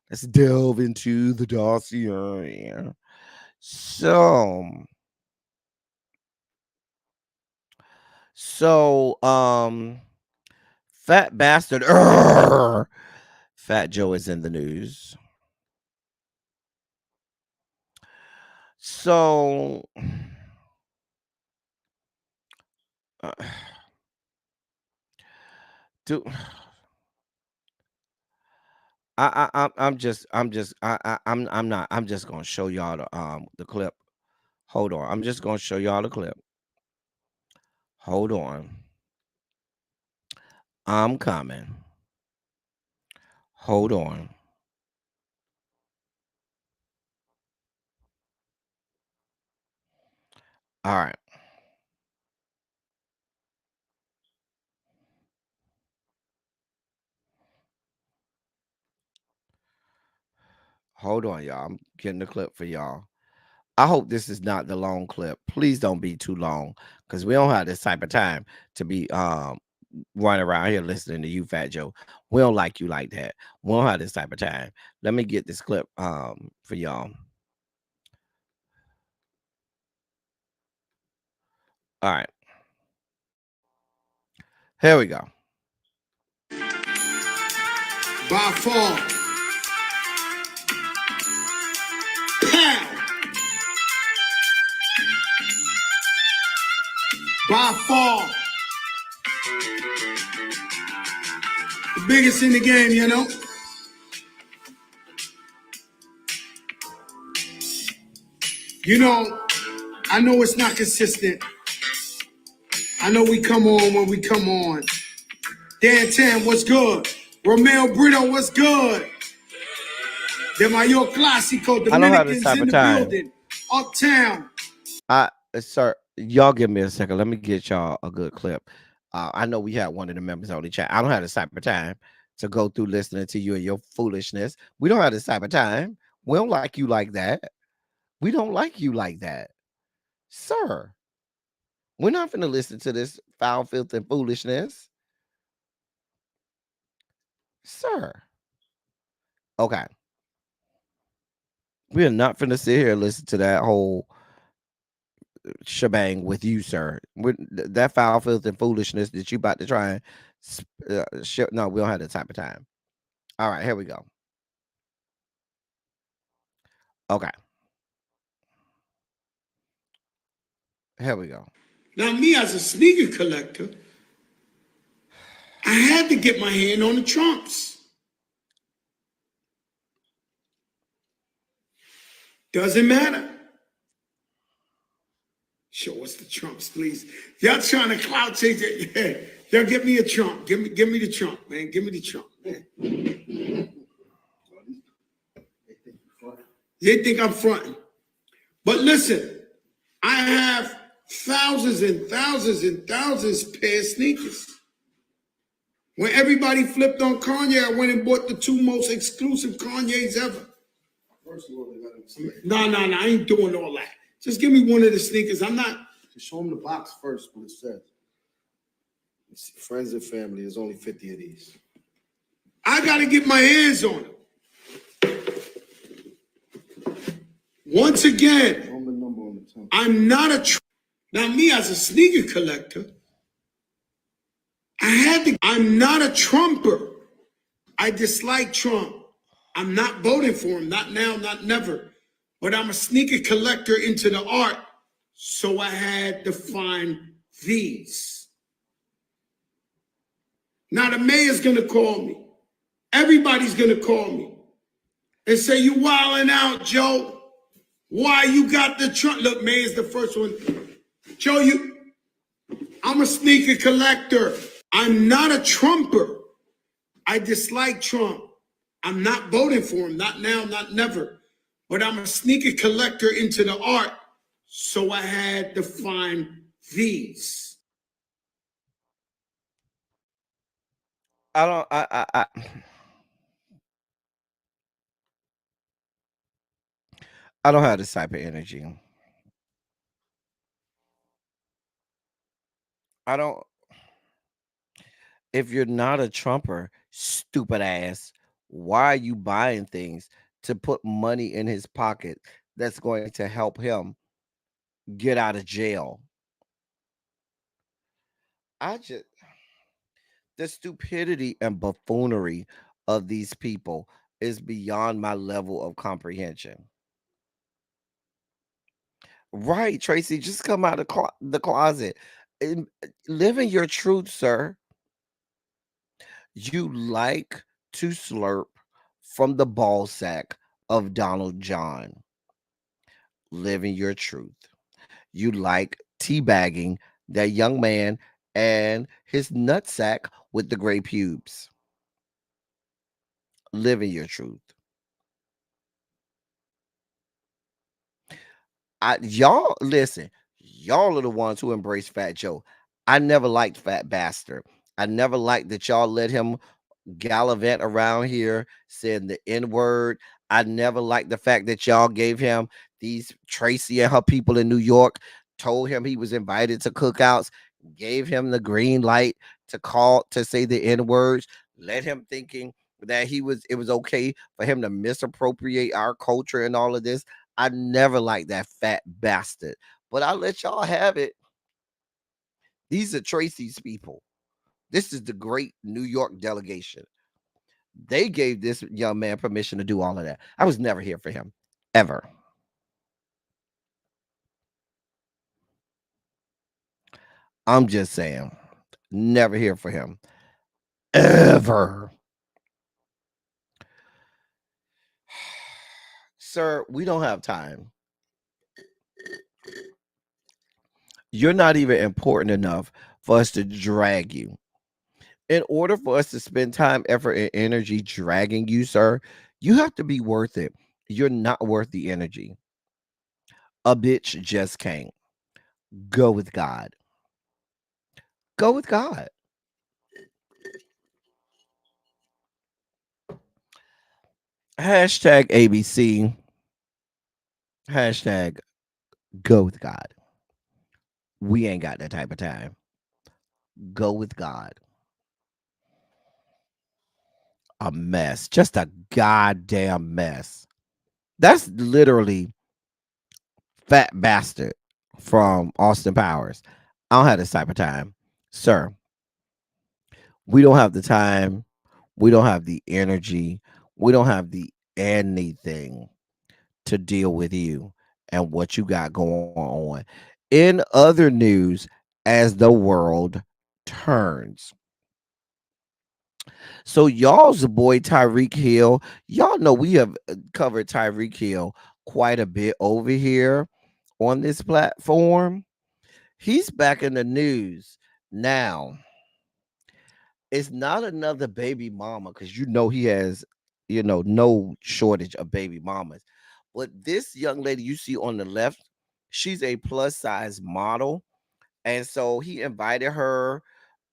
Let's delve into the dossier. So, so, fat bastard, Fat Joe is in the news. So, uh, do I'm not, I'm just gonna show y'all the clip. Hold on, I'm just gonna show y'all the clip. Hold on, I'm coming. Hold on. All right, hold on, y'all. I'm getting the clip for y'all. I hope this is not the long clip. Please don't be too long, because we don't have this type of time to be running around here listening to you, Fat Joe. We don't like you like that. We don't have this type of time. Let me get this clip for y'all. All right, here we go. By far. Pow. By far. The biggest in the game, you know. You know, I know it's not consistent. I know we come on when we come on. Dan Tam, what's good? Romeo Brito, what's good? De Mayor Clásico, Dominicans in the building. Uptown. Sir, y'all give me a second. Let me get y'all a good clip. I know we had one of the members on the chat. I don't have the cyber time to go through listening to you and your foolishness. We don't have the cyber time. We don't like you like that. We don't like you like that. Sir, we're not going to listen to this foul, filth, and foolishness. Sir. Okay. We are not going to sit here and listen to that whole shebang with you, sir. That foul, filth, and foolishness that you about to try and no, we don't have that type of time. All right, here we go. Okay. Here we go. Now, me as a sneaker collector, I had to get my hand on the trumps. Doesn't matter. Show us the trumps, please. Y'all trying to clout chase it. Y'all give me a trump. Give me the trump, man. Give me the trump, man. They think I'm fronting. But listen, I have thousands and thousands and thousands pair of sneakers. When everybody flipped on Kanye, I went and bought the 2 most exclusive Kanyes ever. First of all, they got them. No, I ain't doing all that. Just give me one of the sneakers. I'm not. Just show them the box first, what it says. Friends and family, there's only 50 of these. I got to get my hands on them. Once again, I'm not a. Now, me as a sneaker collector, I'm not a Trumper. I dislike Trump. I'm not voting for him. Not now, not never. But I'm a sneaker collector into the art. So I had to find these. Now the mayor's going to call me. Everybody's going to call me and say, you wilding out, Joe. Why you got the Trump? Look, mayor's the first one. Joe, I'm a sneaker collector. I'm not a Trumper. I dislike Trump. I'm not voting for him. Not now, not never. But I'm a sneaker collector into the art. So I had to find these. I don't have this type of energy. I don't. If you're not a Trumper, stupid ass, why are you buying things to put money in his pocket that's going to help him get out of jail? The stupidity and buffoonery of these people is beyond my level of comprehension. Right, Tracy, just come out of the closet and live in your truth, sir. You like to slurp from the ball sack of Donald John. Live in your truth. You like teabagging that young man and his nutsack with the gray pubes. Live in your truth. Y'all listen, y'all are the ones who embrace Fat Joe. I never liked Fat Bastard. I never liked that y'all let him gallivant around here saying the N-word. I never liked the fact that y'all gave him these Tracy and her people in New York, told him he was invited to cookouts, gave him the green light to say the N-words, let him thinking that it was okay for him to misappropriate our culture and all of this. I never liked that fat bastard, but I let y'all have it. These are Tracy's people. This is the great New York delegation. They gave this young man permission to do all of that. I was never here for him, ever. I'm just saying, never here for him, ever. Sir, we don't have time. You're not even important enough for us to drag you. In order for us to spend time, effort, and energy dragging you, sir, you have to be worth it. You're not worth the energy. A bitch just can't. Go with God. Go with God. Hashtag ABC. Hashtag go with God. We ain't got that type of time. Go with God. A mess. Just a goddamn mess. That's literally Fat Bastard from Austin Powers. I don't have this type of time. Sir, we don't have the time. We don't have the energy. We don't have the anything to deal with you and what you got going on. In other news, as the world turns. So y'all's boy Tyreek Hill, y'all know we have covered Tyreek Hill quite a bit over here on this platform. He's back in the news now. It's not another baby mama because you know he has, no shortage of baby mamas. But this young lady you see on the left, she's a plus size model. And so he invited her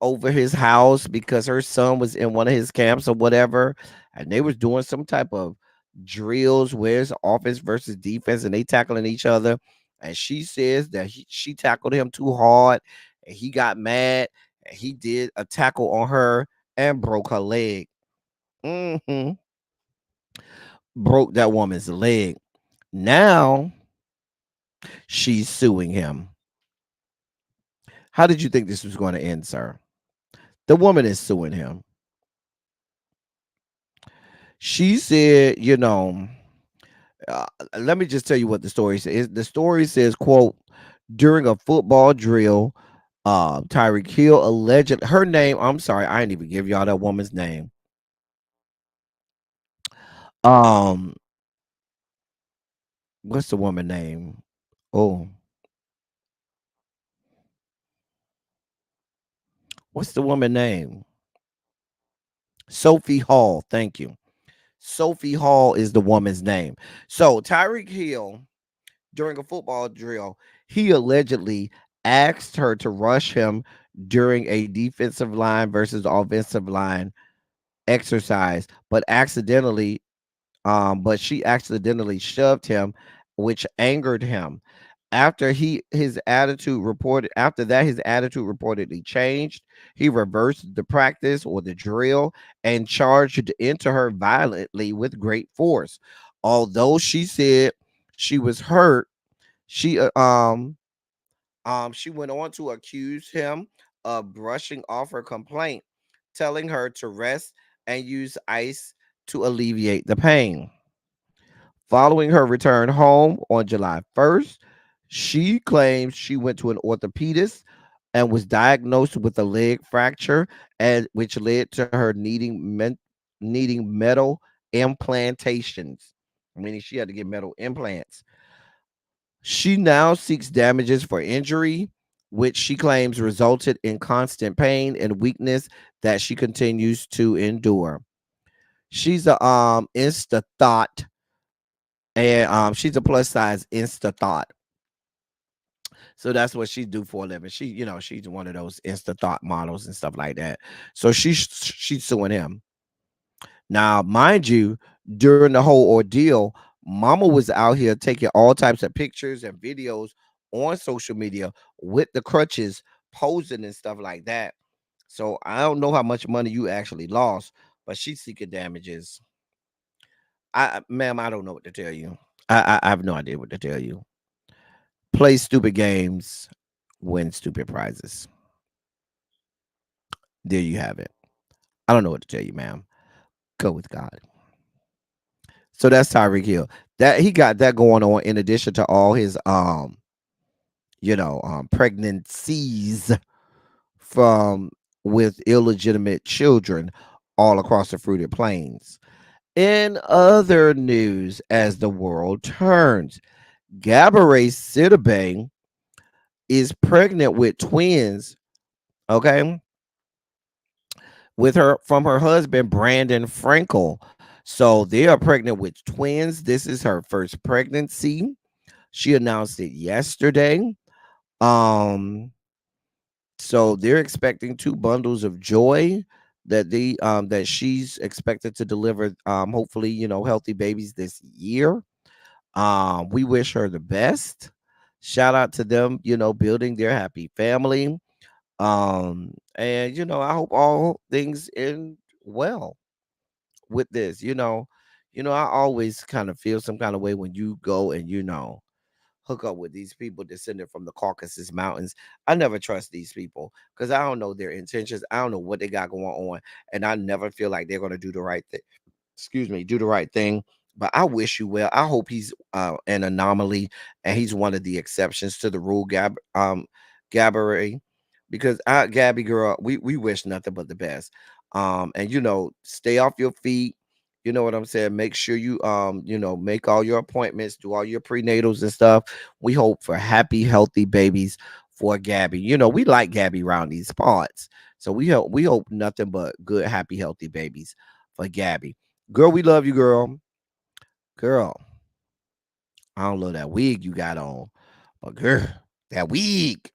over his house because her son was in one of his camps or whatever. And they was doing some type of drills where it's offense versus defense and they tackling each other. And she says that she tackled him too hard and he got mad and he did a tackle on her and broke her leg. hmm Broke that woman's leg. Now she's suing him. How did you think this was going to end, sir? The woman is suing him. She said, uh, let me just tell you what the story says. The story says, quote, during a football drill, Tyreek Hill alleged her name. I'm sorry, I didn't even give y'all that woman's name. Um, what's the woman name? Oh, what's the woman name? Sophie Hall. Thank you. Sophie Hall is the woman's name. So Tyreek Hill, during a football drill, he allegedly asked her to rush him during a defensive line versus offensive line exercise, but she accidentally shoved him, which angered him. After that his attitude reportedly changed. He reversed the practice or the drill and charged into her violently with great force. Although she said she was hurt, she she went on to accuse him of brushing off her complaint, telling her to rest and use ice to alleviate the pain. Following her return home on July 1st, she claims she went to an orthopedist and was diagnosed with a leg fracture, and which led to her needing metal implantations, meaning she had to get metal implants. She now seeks damages for injury, which she claims resulted in constant pain and weakness that she continues to endure. She's a insta thought, and she's a plus size insta thought. So that's what she do for a living. She's one of those insta thought models and stuff like that. So she's suing him. Now, mind you, during the whole ordeal, Mama was out here taking all types of pictures and videos on social media with the crutches, posing and stuff like that. So I don't know how much money you actually lost, but she's seeking damages. Ma'am, I don't know what to tell you. I have no idea what to tell you. Play stupid games, win stupid prizes. There you have it. I don't know what to tell you, ma'am. Go with God. So that's Tyreek Hill. That he got that going on in addition to all his pregnancies from with illegitimate children all across the fruited plains. In other news, as the world turns, Gabourey Sidibe is pregnant with twins. Okay, with her from her husband Brandon Frankel. So they are pregnant with twins. This is her first pregnancy. She announced it yesterday. Um, so they're expecting two bundles of joy that she's expected to deliver. Hopefully, healthy babies this year. We wish her the best. Shout out to them, building their happy family. And I hope all things end well with this. I always kind of feel some kind of way when you go and hook up with these people descended from the Caucasus Mountains. I never trust these people because I don't know their intentions. I don't know what they got going on, and I never feel like they're going to do the right thing. Excuse me, do the right thing. But I wish you well. I hope he's an anomaly and he's one of the exceptions to the rule, Gabourey, because Gabby girl, we wish nothing but the best. And stay off your feet. You know what I'm saying? Make sure you make all your appointments, do all your prenatals and stuff. We hope for happy, healthy babies for Gabby. We like Gabby around these parts. So we hope nothing but good, happy, healthy babies for Gabby. Girl, we love you, girl. Girl, I don't love that wig you got on. But girl, that wig.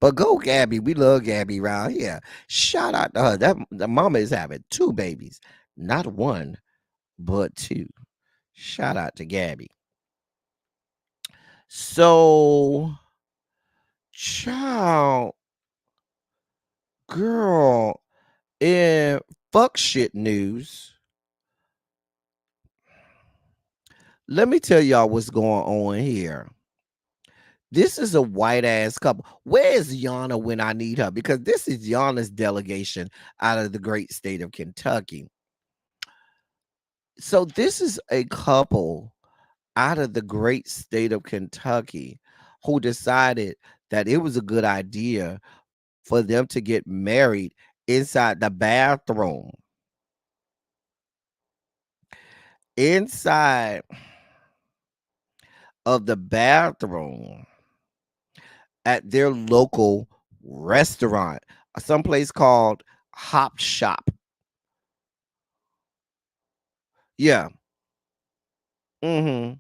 But go, Gabby. We love Gabby around here. Shout out to her. That the mama is having two babies. Not one, but two. Shout out to Gabby. So, child, girl, in fuck shit news, let me tell y'all what's going on here. This is a white ass couple. Where is Yana when I need her? Because this is Yana's delegation out of the great state of Kentucky. So, this is a couple out of the great state of Kentucky who decided that it was a good idea for them to get married inside the bathroom. Inside of the bathroom at their local restaurant, someplace called Hop Shop. Yeah. hmm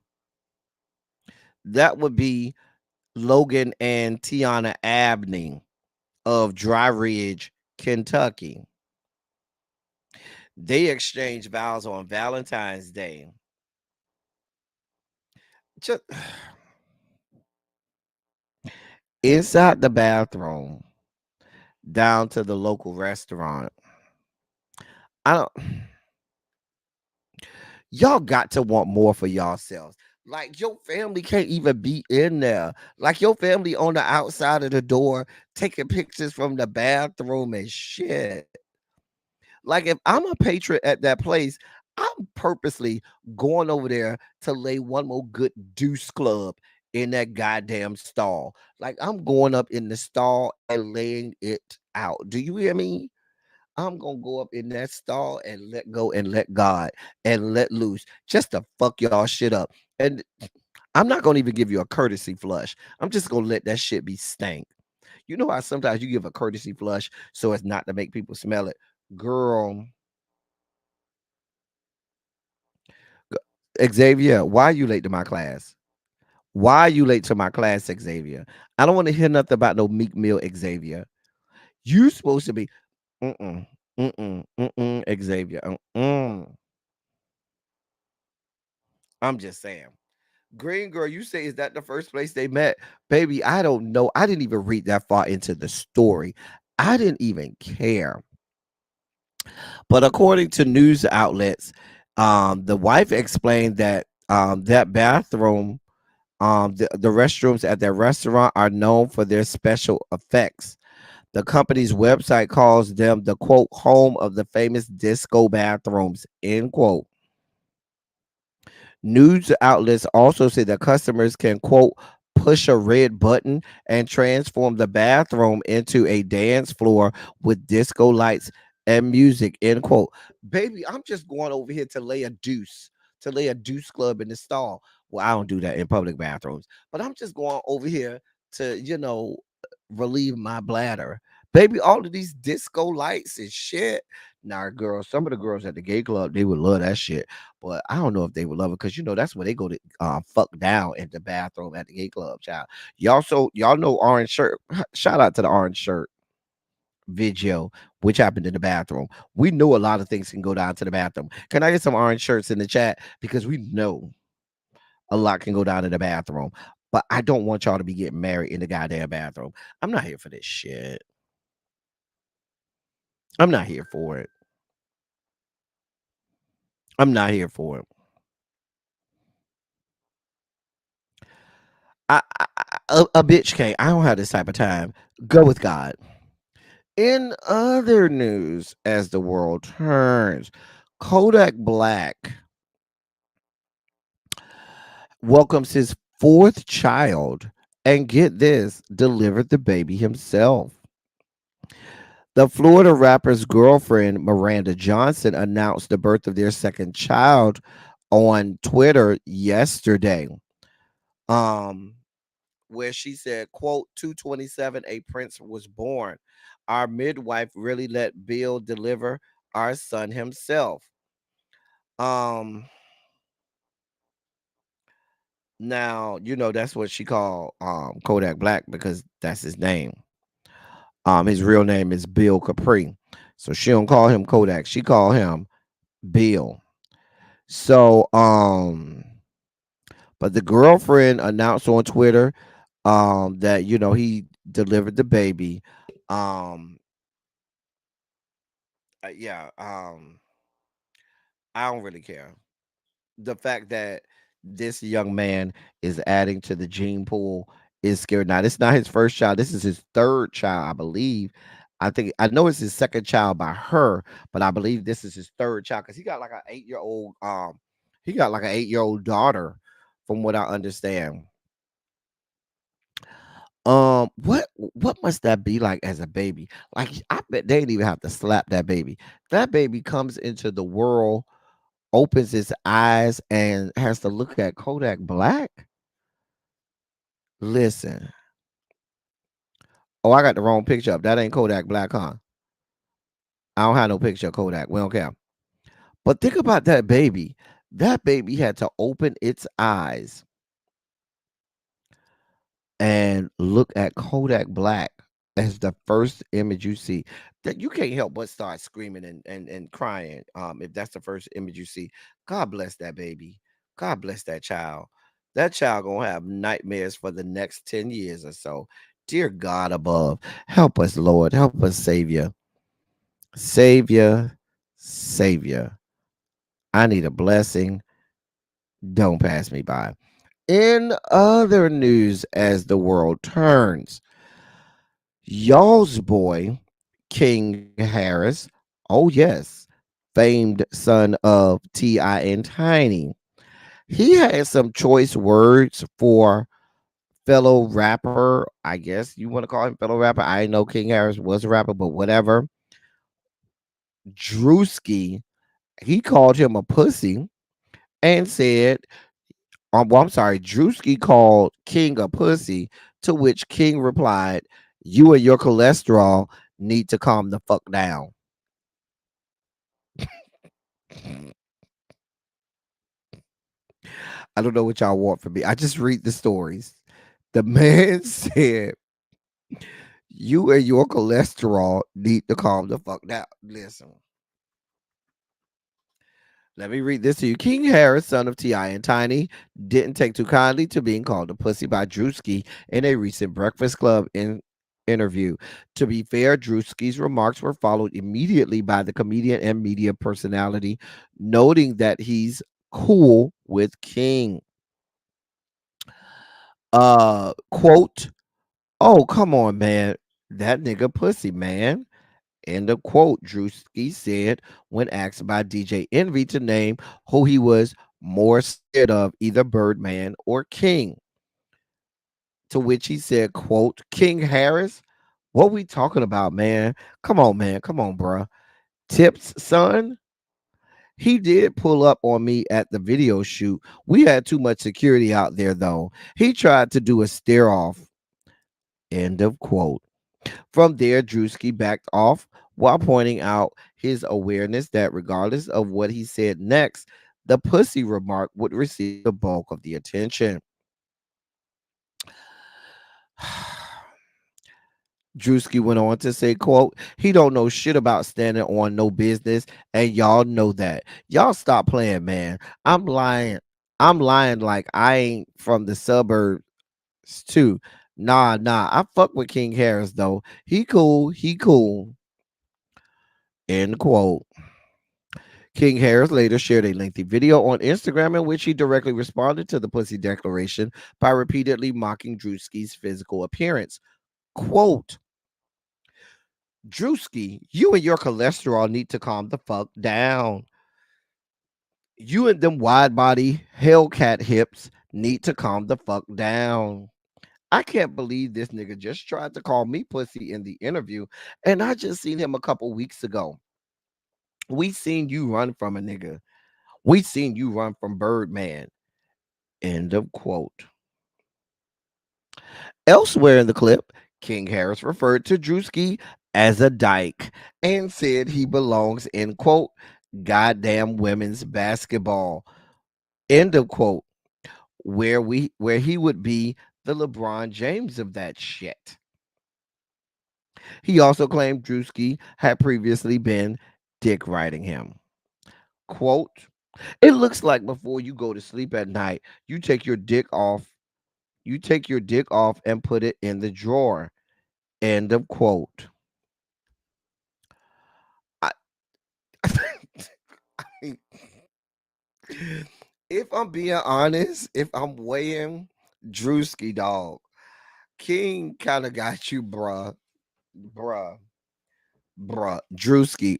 That would be Logan and Tiana Abney of Dry Ridge, Kentucky. They exchanged vows on Valentine's Day. Just inside the bathroom, down to the local restaurant. I don't. Y'all got to want more for yourselves. Like your family can't even be in there. Like your family on the outside of the door taking pictures from the bathroom and shit. Like if I'm a patron at that place, I'm purposely going over there to lay one more good deuce club in that goddamn stall. Like I'm going up in the stall and laying it out. Do you hear me? I'm gonna go up in that stall and let go and let God and let loose just to fuck y'all shit up. And I'm not gonna even give you a courtesy flush. I'm just gonna let that shit be stank. You know how sometimes you give a courtesy flush so as not to make people smell it, girl. Xavier, why are you late to my class? Why are you late to my class, Xavier? I don't want to hear nothing about no Meek Mill, Xavier. You supposed to be mm-mm, Xavier. I'm just saying. Green girl, you say is that the first place they met? Baby, I don't know. I didn't even read that far into the story. I didn't even care. But according to news outlets, the wife explained that that bathroom, the restrooms at their restaurant are known for their special effects. The company's website calls them the quote home of the famous disco bathrooms, end quote. News outlets also say that customers can, quote, push a red button and transform the bathroom into a dance floor with disco lights and music, end quote. Baby, I'm just going over here to lay a deuce club in the stall. Well, I don't do that in public bathrooms, but I'm just going over here to, relieve my bladder. Baby, all of these disco lights and shit. Now, girls, some of the girls at the gay club, they would love that shit. But I don't know if they would love it because that's where they go to fuck down in the bathroom at the gay club, child. Y'all know orange shirt. Shout out to the orange shirt video, which happened in the bathroom. We know a lot of things can go down to the bathroom. Can I get some orange shirts in the chat? Because we know a lot can go down in the bathroom. But I don't want y'all to be getting married in the goddamn bathroom. I'm not here for this shit. I'm not here for it. I'm not here for it. A bitch can't. I don't have this type of time. Go with God. In other news, as the world turns, Kodak Black welcomes his fourth child and get this, delivered the baby himself. The Florida rapper's girlfriend, Miranda Johnson, announced the birth of their second child on Twitter yesterday. Um, where she said, quote, 227, a prince was born. Our midwife really let Bill deliver our son himself. Um, Now, that's what she called Kodak Black because that's his name. His real name is Bill Capri. So she don't call him Kodak. She call him Bill. So, but the girlfriend announced on Twitter that he delivered the baby. Um yeah, I don't really care. The fact that this young man is adding to the gene pool is scary. Now, this is not his first child. This is his third child, I believe. I know it's his second child by her, but I believe this is his third child because he got like an 8-year old. He got like an 8-year old daughter, from what I understand. What must that be like as a baby? Like, I bet they didn't even have to slap that baby. That baby comes into the world, opens its eyes, and has to look at Kodak Black. Listen. Oh, I got the wrong picture up. That ain't Kodak Black, huh? I don't have no picture of Kodak. We don't care. But think about that baby. That baby had to open its eyes and look at Kodak Black as the first image you see. That you can't help but start screaming and crying. If that's the first image you see. God bless that baby. God bless that child. That child gonna have nightmares for the next 10 years or so. Dear God above, help us, Lord. Help us, Savior. Savior, Savior. I need a blessing. Don't pass me by. In other news, as the world turns, y'all's boy, King Harris, oh yes, famed son of T.I. and Tiny, he had some choice words for fellow rapper. I guess you want to call him fellow rapper. I know King Harris was a rapper, but whatever. Drewski, he called him a pussy and said, well, I'm sorry, Drewski called King a pussy, to which King replied, you and your cholesterol need to calm the fuck down. I don't know what y'all want from me. I just read the stories. The man said, you and your cholesterol need to calm the fuck down. Listen. Let me read this to you. King Harris, son of T.I. and Tiny, didn't take too kindly to being called a pussy by Drewski in a recent Breakfast Club interview. To be fair, Drewski's remarks were followed immediately by the comedian and media personality, noting that he's cool with King. Quote, oh, come on, man. That nigga pussy, man. End of quote, Drewski said when asked by DJ Envy to name who he was more scared of, either Birdman or King. To which he said, quote, King Harris? What we talking about, man? Come on, man. Come on, bruh. Tips, son? He did pull up on me at the video shoot. We had too much security out there, though. He tried to do a stare off. End of quote. From there, Drewski backed off while pointing out his awareness that regardless of what he said next, the pussy remark would receive the bulk of the attention. Drewski went on to say, quote, he don't know shit about standing on no business, and y'all know that. Y'all stop playing, man. I'm lying. I'm lying like I ain't from the suburbs too. Nah. I fuck with King Harris though. He cool. He cool. End quote. King Harris later shared a lengthy video on Instagram in which he directly responded to the pussy declaration by repeatedly mocking Drewski's physical appearance. Quote, Drewski, you and your cholesterol need to calm the fuck down. You and them wide body Hellcat hips need to calm the fuck down. I can't believe this nigga just tried to call me pussy in the interview, and I just seen him a couple weeks ago. We seen you run from a nigga. We seen you run from Birdman. End of quote. Elsewhere in the clip, King Harris referred to Drewski as a dyke and said he belongs in quote goddamn women's basketball. End of quote. Where he would be the LeBron James of that shit. He also claimed Drewski had previously been dick riding him. Quote, it looks like before you go to sleep at night, you take your dick off. You take your dick off and put it in the drawer. End of quote. I, if I'm being honest, if I'm weighing Drewski, dog, King kind of got you, bruh, bruh, Drewski.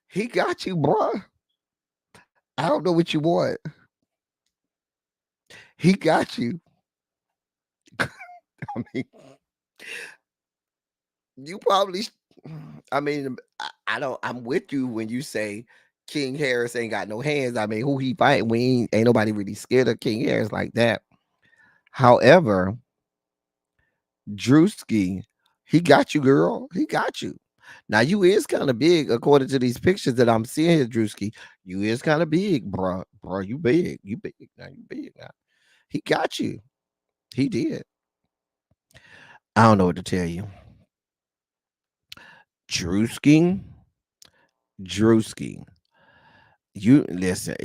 He got you, bruh. I don't know what you want. He got you. I mean, you probably. I mean, I don't. I'm with you when you say King Harris ain't got no hands. I mean, who he fighting? We ain't nobody really scared of King Harris like that. However, Drewski, he got you, girl. He got you. Now you is kind of big according to these pictures that I'm seeing here, Drewski. You is kind of big, bro. You big. You big. Now you big. Now he got you. He did. I don't know what to tell you. Drewski. Drewski. You listen.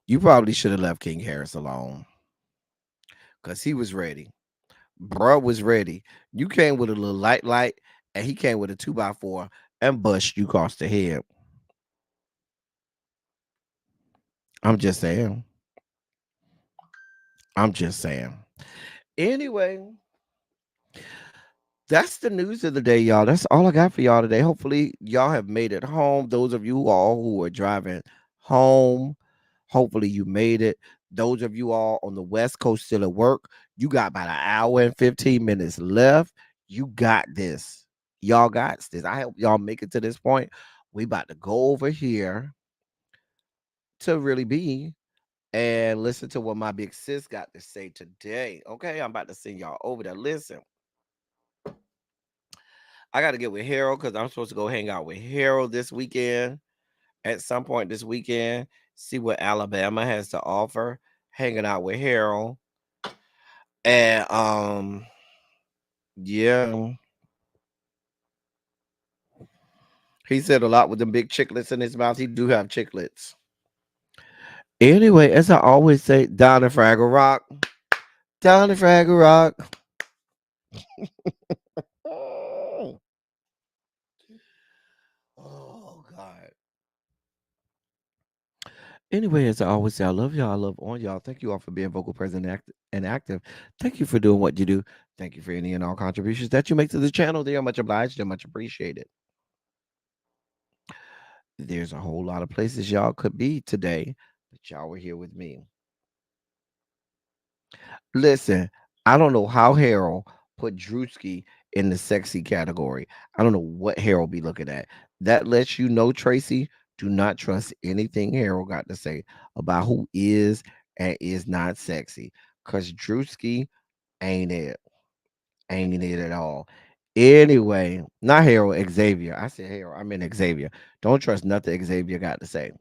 You probably should have left King Harris alone because he was ready. Bruh was ready. You came with a little light, and he came with a 2x4 and bust you across the head. I'm just saying. I'm just saying. Anyway, that's the news of the day, y'all. That's all I got for y'all today. Hopefully, y'all have made it home. Those of you all who are driving home, hopefully you made it. Those of you all on the West Coast still at work, you got about an hour and 15 minutes left. You got this. Y'all got this. I hope y'all make it to this point. We about to go over here to really be and listen to what my big sis got to say today. Okay, I'm about to send y'all over there. Listen, I got to get with Harold because I'm supposed to go hang out with Harold this weekend. At some point this weekend, see what Alabama has to offer. Hanging out with Harold, and yeah, he said a lot with them big chiclets in his mouth. He do have chiclets. Anyway, as I always say, down the Fraggle Rock, down the Fraggle Rock. Oh God. Anyway, as I always say, I love y'all. I love on y'all. Thank you all for being vocal, present, and active. Thank you for doing what you do. Thank you for any and all contributions that you make to the channel. They are much obliged and much appreciated. There's a whole lot of places y'all could be today, but y'all were here with me. Listen, I don't know how Harold put Drewski in the sexy category. I don't know what Harold be looking at. That lets you know, Tracy, do not trust anything Harold got to say about who is and is not sexy. Cause Drewski ain't it. Ain't it at all. Anyway, not Harold, Xavier. I said Harold, I meant Xavier. Don't trust nothing Xavier got to say.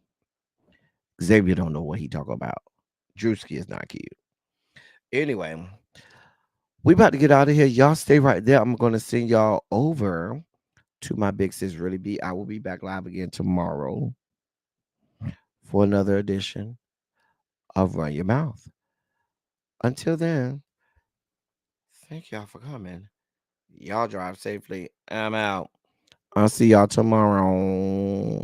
Xavier don't know what he talking about. Drewski is not cute. Anyway, we about to get out of here. Y'all stay right there. I'm gonna send y'all over to my big sis Really B. I will be back live again tomorrow for another edition of Run Your Mouth. Until then, thank y'all for coming. Y'all drive safely. I'm out. I'll see y'all tomorrow.